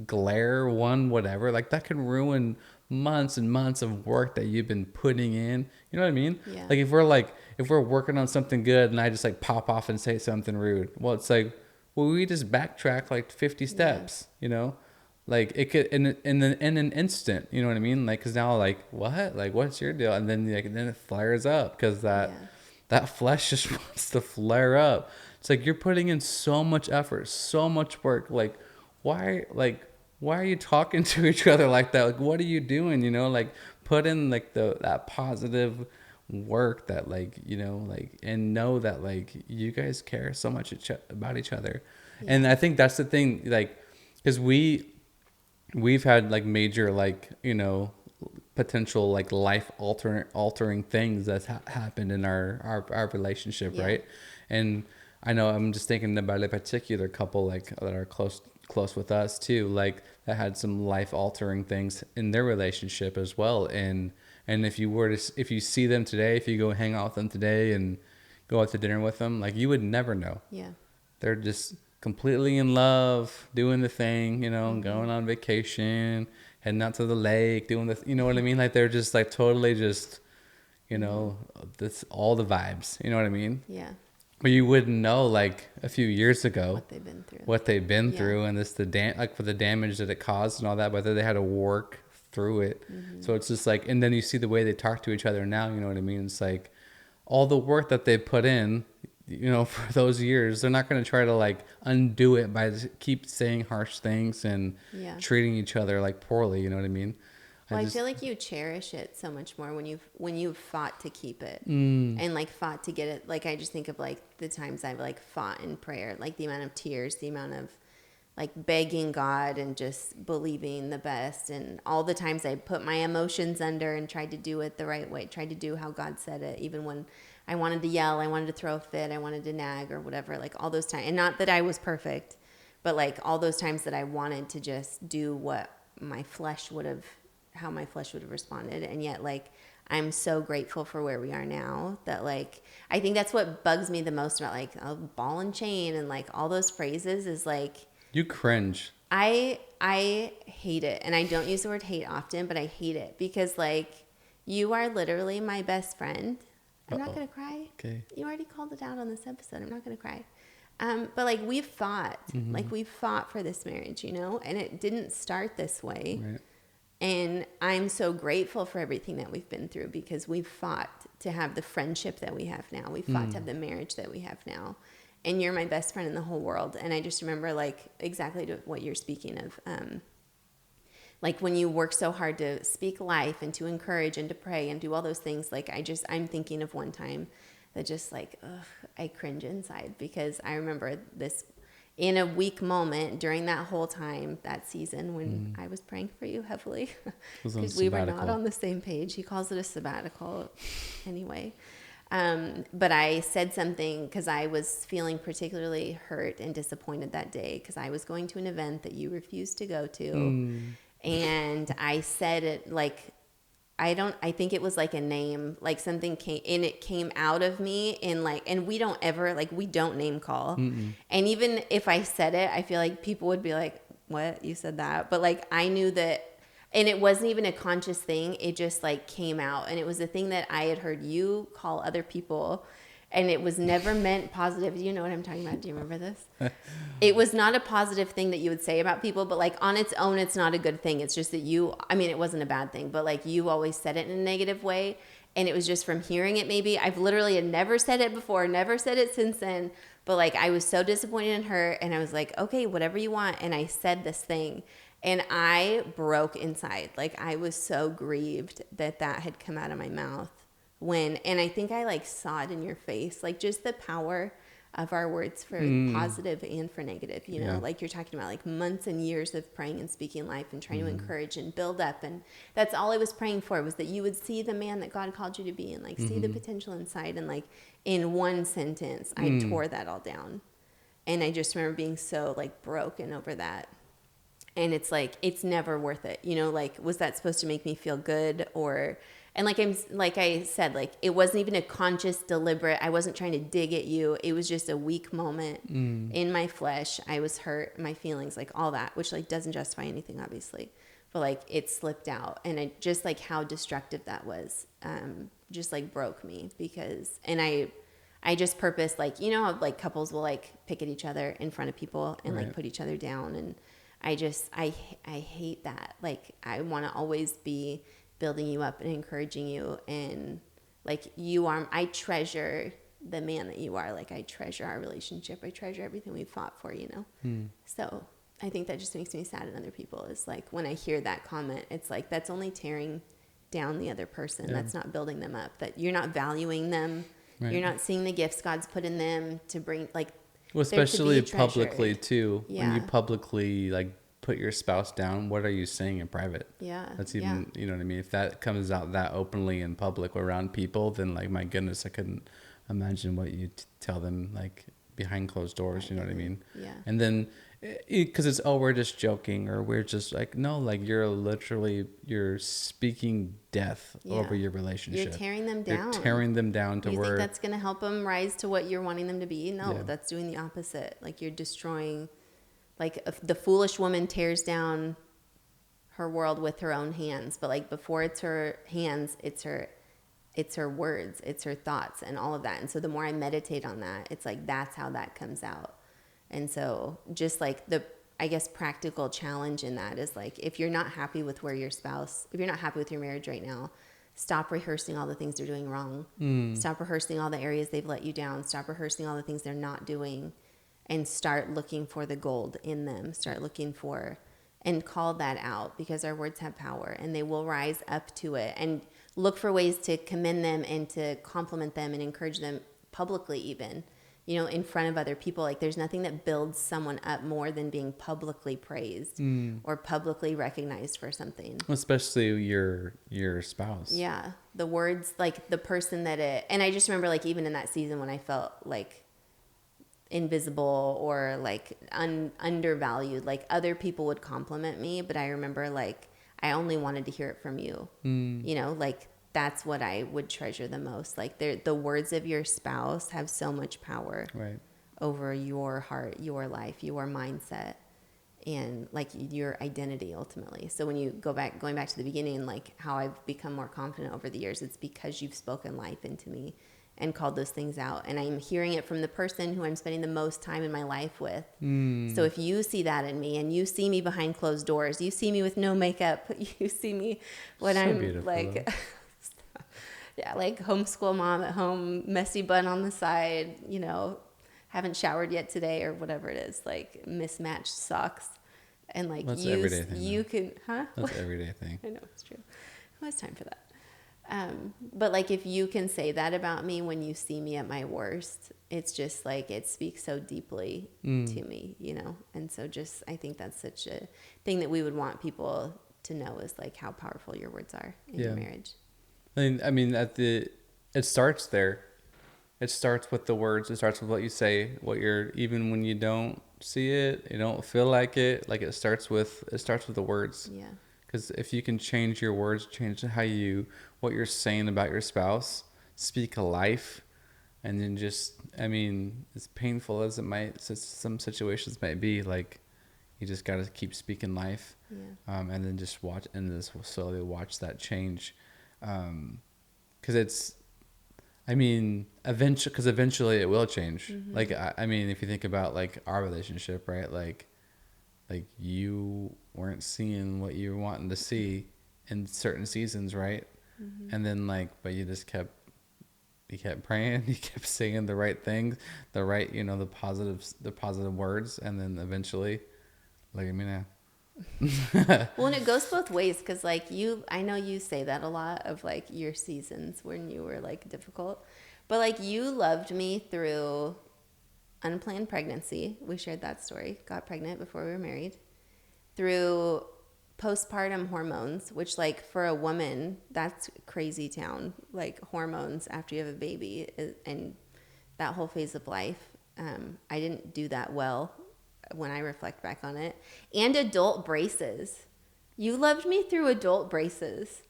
S1: glare, one whatever, like that can ruin months and months of work that you've been putting in. You know what I mean?
S2: Yeah.
S1: Like, if we're working on something good and I just like pop off and say something rude, well, it's like, well, we just backtrack like 50
S2: Yeah.
S1: steps, you know? Like it could in an instant, you know what I mean? Like, cause now like what, like what's your deal? And then like then it flares up because
S2: Yeah.
S1: that flesh just wants to flare up. It's like you're putting in so much effort, so much work. Like why are you talking to each other like that? Like, what are you doing? You know, like put in like that positive work that like, you know, like, and know that like you guys care so much about each other. And
S2: Yeah.
S1: I think that's the thing, like, because we've had like major, like, you know, potential like life altering things that's happened in our relationship,
S2: Yeah.
S1: right? And I know I'm just thinking about a particular couple like that are close with us too, like that had some life altering things in their relationship as well. And if you were to, if you see them today, if you go hang out with them today and go out to dinner with them, like you would never know.
S2: Yeah.
S1: They're just completely in love, doing the thing, you know,
S2: Mm-hmm.
S1: going on vacation, heading out to the lake, doing the, you know what I mean? Like they're just like totally just, you know, that's all the vibes, you know what I mean?
S2: Yeah.
S1: But you wouldn't know like a few years ago
S2: What they've been through.
S1: what they've been
S2: Yeah.
S1: through, and this like for the damage that it caused and all that, whether they had to work through it. So it's just like, and then you see the way they talk to each other now, you know what I mean? It's like all the work that they put in, you know, for those years, they're not going to try to like undo it by keep saying harsh things and
S2: Yeah.
S1: treating each other like poorly, you know what I mean?
S2: Well, I
S1: just,
S2: feel like you cherish it so much more when you've fought to keep it and like fought to get it. Like I just think of like the times I've like fought in prayer, like the amount of tears, the amount of like begging God and just believing the best, and all the times I put my emotions under and tried to do it the right way, tried to do how God said it, even when I wanted to yell, I wanted to throw a fit, I wanted to nag or whatever, like all those times. And not that I was perfect, but like all those times that I wanted to just do what my flesh would have, how my flesh would have responded. And yet like I'm so grateful for where we are now, that like I think that's what bugs me the most about like a ball and chain and like all those phrases is like
S1: you cringe.
S2: I hate it. And I don't use the word hate often, but I hate it because like you are literally my best friend. I'm not going to cry.
S1: Okay.
S2: You already called it out on this episode. I'm not going to cry. But like we've fought, like we've fought for this marriage, you know, and it didn't start this way.
S1: Right.
S2: And I'm so grateful for everything that we've been through because we've fought to have the friendship that we have now. We've fought to have the marriage that we have now. And you're my best friend in the whole world. And I just remember like exactly to what you're speaking of. Like when you work so hard to speak life and to encourage and to pray and do all those things, like I'm thinking of one time that just like, ugh, I cringe inside because I remember this in a weak moment during that whole time, that season when I was praying for you heavily because we were not on the same page. He calls it a sabbatical anyway. But I said something because I was feeling particularly hurt and disappointed that day because I was going to an event that you refused to go to. And I said it like, I think it was like a name, like something came and it came out of me in like, and we don't ever, like, we don't name call.
S1: Mm-mm.
S2: And even if I said it, I feel like people would be like, what? You said that? But like, I knew that, and it wasn't even a conscious thing. It just like came out. And it was a thing that I had heard you call other people. And it was never meant positive. Do you know what I'm talking about? Do you remember this? It was not a positive thing that you would say about people, but like on its own, it's not a good thing. It's just that you, I mean, it wasn't a bad thing, but like you always said it in a negative way. And it was just from hearing it, maybe. I've literally had never said it before, never said it since then. But like I was so disappointed in her. And I was like, okay, whatever you want. And I said this thing. And I broke inside. Like I was so grieved that that had come out of my mouth when, and I think I like saw it in your face, like just the power of our words for positive and for negative, you know,
S1: Yeah.
S2: like you're talking about like months and years of praying and speaking life and trying to encourage and build up. And that's all I was praying for, was that you would see the man that God called you to be and like see the potential inside. And like in one sentence, I tore that all down. And I just remember being so like broken over that. And it's like, it's never worth it, you know, like was that supposed to make me feel good? Or, and like I said, like it wasn't even a conscious deliberate, I wasn't trying to dig at you. It was just a weak moment in my flesh. I was hurt, my feelings, like all that, which like doesn't justify anything, obviously, but like it slipped out. And it just like how destructive that was, just like broke me. Because, and I just purposed, like, you know how like couples will like pick at each other in front of people and like
S1: Right.
S2: put each other down. And I hate that. Like I want to always be building you up and encouraging you. And like you are, I treasure the man that you are. Like I treasure our relationship. I treasure everything we've fought for, you know? So I think that just makes me sad in other people, is like when I hear that comment, it's like, that's only tearing down the other person.
S1: Yeah.
S2: That's not building them up. That you're not valuing them.
S1: Right.
S2: You're not seeing the gifts God's put in them to bring, like,
S1: Well,
S2: they're to
S1: especially
S2: be
S1: publicly
S2: treasured.
S1: too. When you
S2: Yeah.
S1: publicly like put your spouse down, what are you saying in private?
S2: Yeah.
S1: That's
S2: Yeah.
S1: even, you know what I mean? If that comes out that openly in public around people, then like, my goodness, I couldn't imagine what you tell them like behind closed doors, you know what I mean?
S2: Yeah.
S1: And then, because it's, oh, we're just joking, or we're just like, no, like you're speaking death
S2: Yeah.
S1: over your relationship.
S2: You're tearing them
S1: You're
S2: down.
S1: tearing them down to
S2: You
S1: where,
S2: think that's going to help them rise to what you're wanting them to be? No,
S1: Yeah.
S2: that's doing the opposite. Like you're destroying, like if the foolish woman tears down her world with her own hands, but like before it's her hands, it's her words, it's her thoughts and all of that. And so the more I meditate on that, it's like that's how that comes out. And so just like the, I guess, practical challenge in that is like, if you're not happy with where your spouse, if you're not happy with your marriage right now, stop rehearsing all the things they're doing wrong. Stop rehearsing all the areas they've let you down. Stop rehearsing all the things they're not doing, and start looking for the gold in them. Start looking for, and call that out, because our words have power and they will rise up to it. And look for ways to commend them and to compliment them and encourage them publicly, even, you know, in front of other people. Like there's nothing that builds someone up more than being publicly praised or publicly recognized for something.
S1: especially your spouse.
S2: Yeah. The words, like the person that it, and I just remember like even in that season when I felt like invisible or like undervalued, like other people would compliment me, but I remember like I only wanted to hear it from you. You know, like that's what I would treasure the most. Like the words of your spouse have so much power
S1: Right.
S2: over your heart, your life, your mindset, and like your identity ultimately. So when you going back to the beginning, like how I've become more confident over the years, it's because you've spoken life into me and called those things out. And I'm hearing it from the person who I'm spending the most time in my life with. So if you see that in me, and you see me behind closed doors, you see me with no makeup, you see me when
S1: So
S2: I'm
S1: beautiful,
S2: like, yeah, like homeschool mom at home, messy bun on the side, you know, haven't showered yet today or whatever it is, like mismatched socks. And like
S1: That's
S2: you,
S1: everyday thing,
S2: you
S1: though.
S2: can, huh?
S1: That's everyday thing.
S2: I know, it's true. Who has time for that? But like if you can say that about me when you see me at my worst, it's just like it speaks so deeply to me, you know? And so just, I think that's such a thing that we would want people to know, is like how powerful your words are in your marriage.
S1: I mean, it starts there. It starts with the words. It starts with what you say, even when you don't see it, you don't feel like it. Like it starts with the words.
S2: Yeah.
S1: Because if you can change your words, change what you're saying about your spouse, speak life, and then just, I mean, as painful as it might, some situations might be, like, you just got to keep speaking life,
S2: Yeah.
S1: and then just watch, and just slowly watch that change. Because it's, I mean, eventually it will change.
S2: Mm-hmm.
S1: Like, I mean, if you think about like our relationship, right? Like you weren't seeing what you were wanting to see in certain seasons, right?
S2: Mm-hmm.
S1: And then like, but you kept praying, you kept saying the right things, the right, the positive words, and then eventually, look at me now.
S2: Well, and it goes both ways because, like, I know you say that a lot of like your seasons when you were like difficult, but like you loved me through unplanned pregnancy. We shared that story. Got pregnant before we were married. Through postpartum hormones, which, like, for a woman, that's crazy town. Like, hormones after you have a baby and that whole phase of life. I didn't do that well when I reflect back on it. And adult braces. You loved me through adult braces.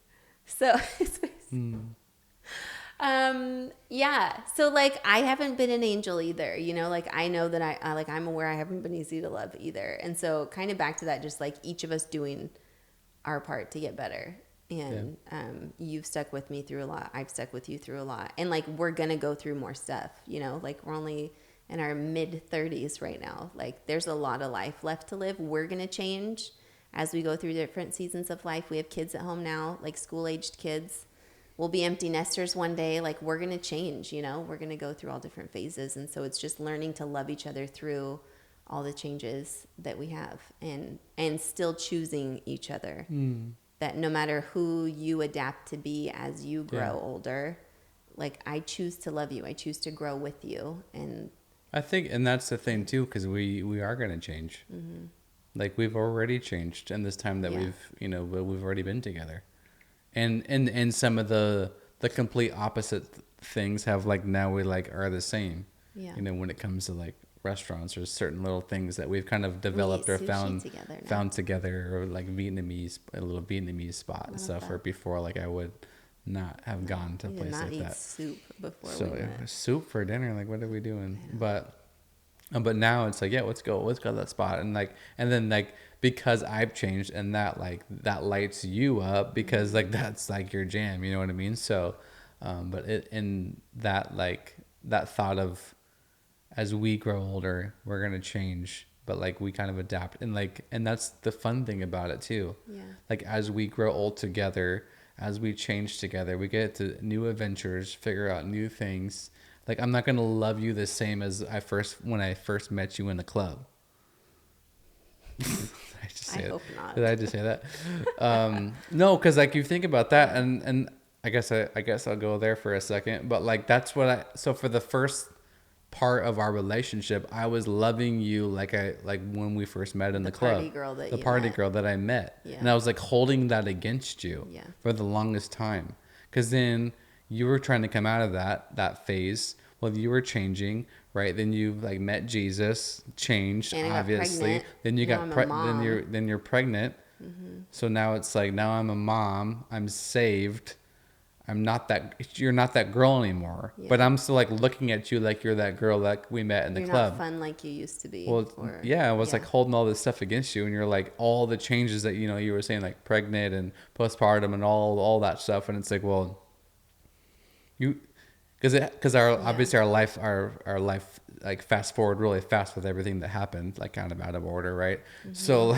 S2: So, yeah. So, like, I haven't been an angel either, like, I know that I'm aware I haven't been easy to love either. And so, kind of back to that, just like each of us doing our part to get better. And you've stuck with me through a lot. I've stuck with you through a lot. And like, we're going to go through more stuff, like we're only in our mid 30s right now. Like, there's a lot of life left to live. We're going to change as we go through different seasons of life. We have kids at home now, like school aged kids. We'll be empty nesters one day. Like, we're going to change, we're going to go through all different phases. And so it's just learning to love each other through all the changes that we have, and still choosing each other. That no matter who you adapt to be as you grow older, like, I choose to love you. I choose to grow with you. And
S1: I think, and that's the thing too, because we are going to change. Like, we've already changed in this time that we've already been together. And some of the complete opposite things have, like, now we like are the same.
S2: Yeah.
S1: When it comes to like restaurants, or certain little things that we've kind of
S2: we eat
S1: developed or
S2: sushi together now.
S1: found together, or like a little Vietnamese spot and stuff. Where before, like, I would not have gone to a
S2: We did
S1: place
S2: not
S1: like
S2: eat
S1: that.
S2: soup before
S1: So
S2: we met.
S1: soup for dinner, like, what are we doing? But now it's like, yeah, let's go to that spot. And like, and then like, because I've changed, and that, like, that lights you up, because like that's like your jam, you know what I mean? So but it in that, like, that thought of, as we grow older, we're gonna change, but like we kind of adapt, and like, and that's the fun thing about it too.
S2: Yeah.
S1: Like, as we grow old together, as we change together, we get to new adventures, figure out new things. Like, I'm not gonna love you the same as when I first met you in the club.
S2: I hope not.
S1: Did I just say that? No, because like, you think about that, and I guess I'll go there for a second. But like, that's so for the first part of our relationship, I was loving you like when we first met in the club. The party girl that I met.
S2: Yeah.
S1: And I was like holding that against you for the longest time. Because then you were trying to come out of that phase. Well, you were changing, right? Then you like met Jesus, changed,
S2: And I got
S1: obviously.
S2: pregnant.
S1: Then you
S2: Now
S1: got
S2: I'm a mom.
S1: then you're pregnant. So now it's like, now I'm a mom. I'm saved. You're not that girl anymore.
S2: Yeah.
S1: But I'm still like looking at you like you're that girl that we met in the
S2: You're
S1: club.
S2: not fun like you used to be.
S1: Well, I was like holding all this stuff against you, and you're like, all the changes that you were saying, like pregnant and postpartum and all that stuff, and it's like, well, because obviously our life like fast forward really fast with everything that happened, like kind of out of order, right? So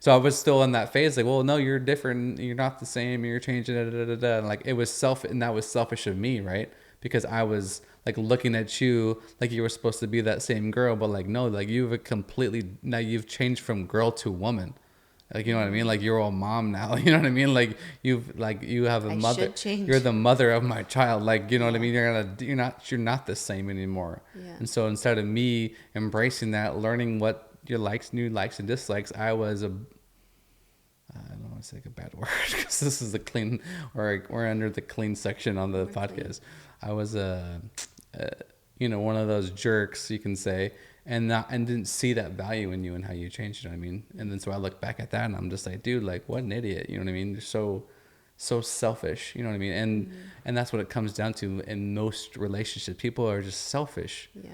S1: I was still in that phase, like, well, no, you're different, you're not the same, you're changing, and like, it was and that was selfish of me, right? Because I was like looking at you like you were supposed to be that same girl, but like, no, like, now you've changed from girl to woman. Like, you know what I mean? Like, you're a mom now. You know what I mean? Like, you have a mother. You're the mother of my child. Like, you know what I mean? You're not the same anymore.
S2: Yeah.
S1: And so instead of me embracing that, learning what your new likes and dislikes, I don't want to say a bad word, because this is the clean, or we're under the clean section on the podcast. I was one of those jerks, you can say, and didn't see that value in you and how you changed, you know what I mean? And then so I look back at that and I'm just like, dude, like what an idiot, you know what I mean? You're so selfish, you know what I mean? And that's what it comes down to in most relationships. People are just selfish.
S2: Yeah.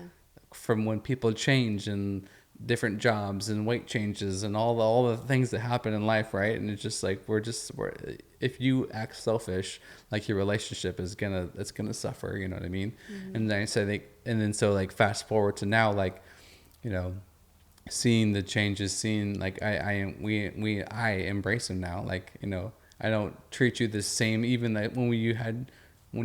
S1: From when people change and different jobs and weight changes and all the things that happen in life, right? And it's just like we're if you act selfish, like your relationship it's gonna suffer, you know what I mean? And then I said and then so like fast forward to now, like, you know, seeing the changes, seeing like I embrace them now. Like, you know, I don't treat you the same, even like when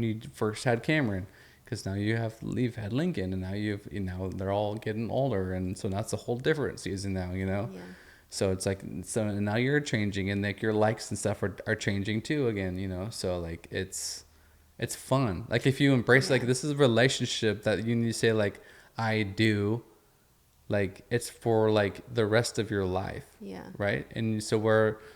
S1: you first had Cameron, because now you've had Lincoln, and now they're all getting older, and so that's a whole different season now, you know.
S2: Yeah.
S1: So it's like, so now you're changing, and like your likes and stuff are changing too again, you know. So like it's fun. Like if you embrace, like,
S2: Yeah.
S1: this is a relationship that you need to say like I do, like it's for like the rest of your life.
S2: Yeah.
S1: Right. And so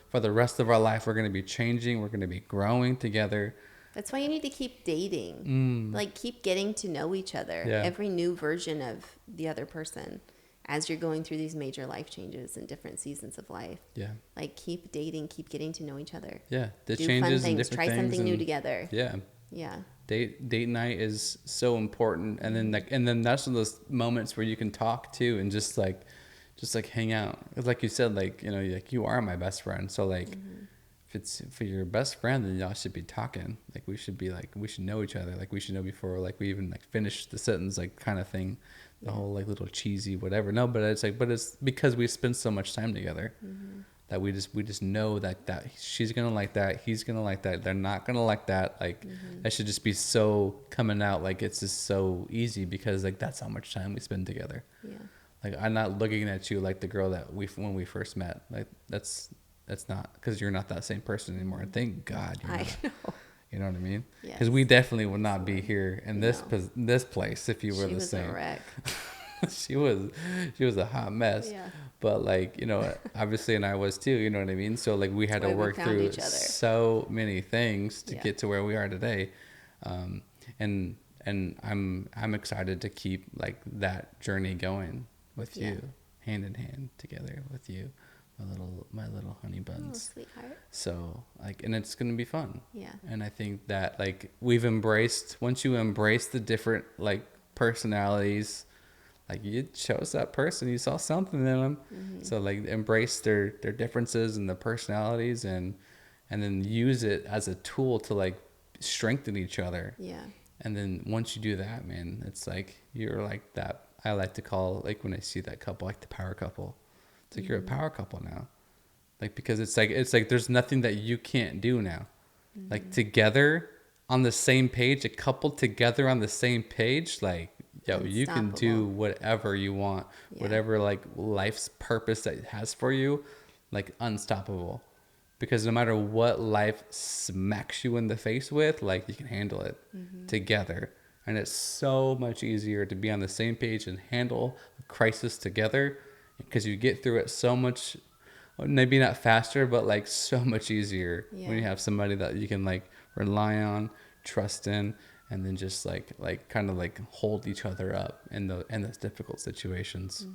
S1: for the rest of our life, we're going to be changing, we're going to be growing together.
S2: That's why you need to keep dating. Like keep getting to know each other.
S1: Yeah.
S2: Every new version of the other person as you're going through these major life changes and different seasons of life.
S1: Yeah.
S2: Like keep dating, keep getting to know each other.
S1: Yeah. The
S2: Do
S1: changes
S2: fun
S1: and
S2: things,
S1: different
S2: try
S1: things
S2: something new
S1: and,
S2: together.
S1: yeah.
S2: Yeah.
S1: Date night is so important, and then that's one of those moments where you can talk to and just like hang out. It's like you said, like, you know, like you are my best friend, so like if it's for your best friend, then y'all should be talking. Like we should know each other. Like we should know before like we even like finish the sentence, like kind of thing. The whole like little cheesy whatever. No, but it's because we spend so much time together. That we just know that she's gonna like that, he's gonna like that, they're not gonna like that. Like that should just be so coming out, like it's just so easy because like that's how much time we spend together.
S2: Yeah.
S1: Like I'm not looking at you like the girl that when we first met. Like that's not, because you're not that same person anymore. And thank God you're
S2: I
S1: not.
S2: know.
S1: You know what I mean?
S2: Yes.
S1: Because we definitely would not be here in
S2: No.
S1: this place if you were
S2: She
S1: the
S2: was
S1: same.
S2: a wreck.
S1: she was a hot mess.
S2: Yeah.
S1: But like, you know, obviously, and I was too, you know what I mean? So like we had
S2: That's
S1: to
S2: why we
S1: work
S2: found
S1: through
S2: each other.
S1: so many things to
S2: Yeah.
S1: get to where we are today. And I'm excited to keep like that journey going with
S2: Yeah.
S1: you, hand in hand together with you, my little honey
S2: Oh,
S1: buns.
S2: sweetheart.
S1: So like, and it's going to be fun.
S2: Yeah.
S1: And I think that like once you embrace the different like personalities, like you chose that person, you saw something in them. So like embrace their differences and the personalities, and then use it as a tool to like strengthen each other.
S2: Yeah.
S1: And then once you do that, man, it's like you're like that. I like to call, like when I see that couple, like the power couple. It's like you're a power couple now. Like because it's like there's nothing that you can't do now. Like together on the same page, a couple together on the same page, like yo, you can do
S2: Unstoppable.
S1: whatever you want,
S2: Yeah.
S1: whatever like life's purpose that it has for you, like unstoppable. Because no matter what life smacks you in the face with, like you can handle it together. And it's so much easier to be on the same page and handle a crisis together, because you get through it so much, maybe not faster, but like so much easier when you
S2: Yeah.
S1: have somebody that you can like rely on, trust in, and then just like kind of like hold each other up in those difficult situations.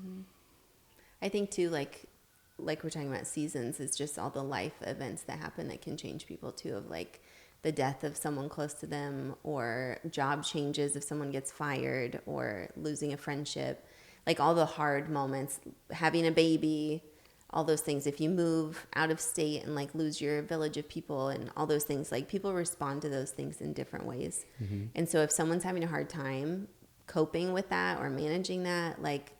S2: I think too, like we're talking about seasons, is just all the life events that happen that can change people too, of like the death of someone close to them, or job changes if someone gets fired, or losing a friendship, like all the hard moments, having a baby, all those things. If you move out of state and like lose your village of people and all those things, like people respond to those things in different ways. And so if someone's having a hard time coping with that or managing that, like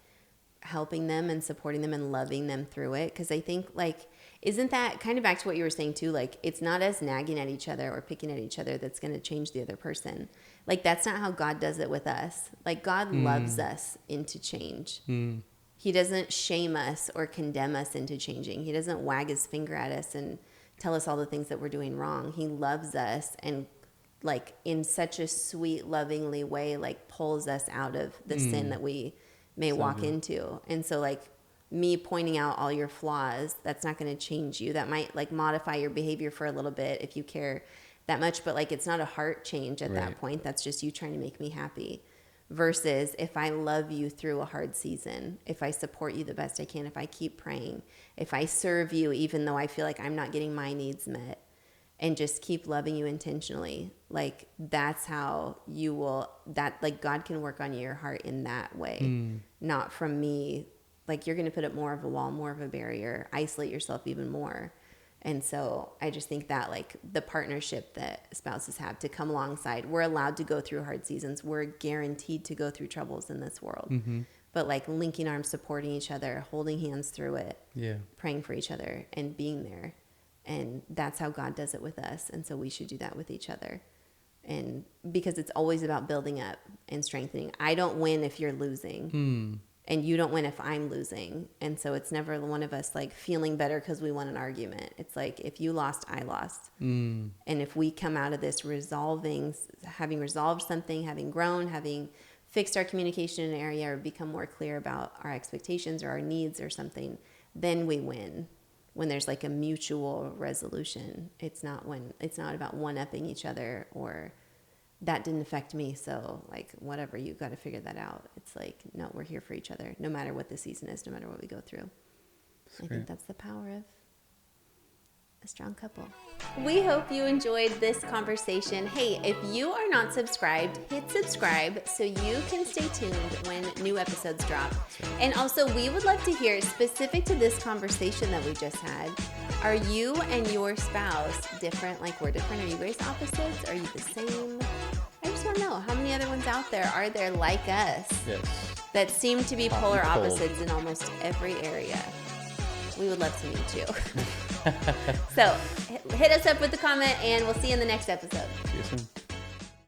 S2: helping them and supporting them and loving them through it. Because I think, like, isn't that kind of back to what you were saying too? Like, it's not us nagging at each other or picking at each other that's going to change the other person. Like, that's not how God does it with us. Like, God loves us into change. He doesn't shame us or condemn us into changing. He doesn't wag his finger at us and tell us all the things that we're doing wrong. He loves us, and like in such a sweet, lovingly way, like pulls us out of the sin that we may walk into. And so like me pointing out all your flaws, that's not going to change you. That might like modify your behavior for a little bit if you care that much, but like it's not a heart change at that point. That's just you trying to make me happy. versus if I love you through a hard season, if I support you the best I can, if I keep praying, if I serve you even though I feel like I'm not getting my needs met, and just keep loving you intentionally, like that's how you will, that like God can work on your heart in that way, not from me. Like you're going to put up more of a wall, more of a barrier, isolate yourself even more. And so I just think that like the partnership that spouses have to come alongside, we're allowed to go through hard seasons. We're guaranteed to go through troubles in this world. But like linking arms, supporting each other, holding hands through it, praying for each other and being there. And that's how God does it with us. And so we should do that with each other. And because it's always about building up and strengthening. I don't win if you're losing. And you don't win if I'm losing. And so it's never one of us like feeling better because we won an argument. It's like if you lost, I lost. And if we come out of this having resolved something, having grown, having fixed our communication in an area or become more clear about our expectations or our needs or something, then we win. When there's like a mutual resolution, it's not about one-upping each other or that didn't affect me, so like whatever, you got to figure that out. It's like, no, we're here for each other no matter what the season is, no matter what we go through. I think that's the power of a strong couple. We hope you enjoyed this conversation. Hey, if you are not subscribed, hit subscribe so you can stay tuned when new episodes drop. And also, we would love to hear, specific to this conversation that we just had, are you and your spouse different? Like we're different? Are you guys opposites? Are you the same? I just want to know, how many other ones out there are there like us that seem to be polar opposites in almost every area? We would love to meet you. So hit us up with a comment and we'll see you in the next episode.
S1: See you soon.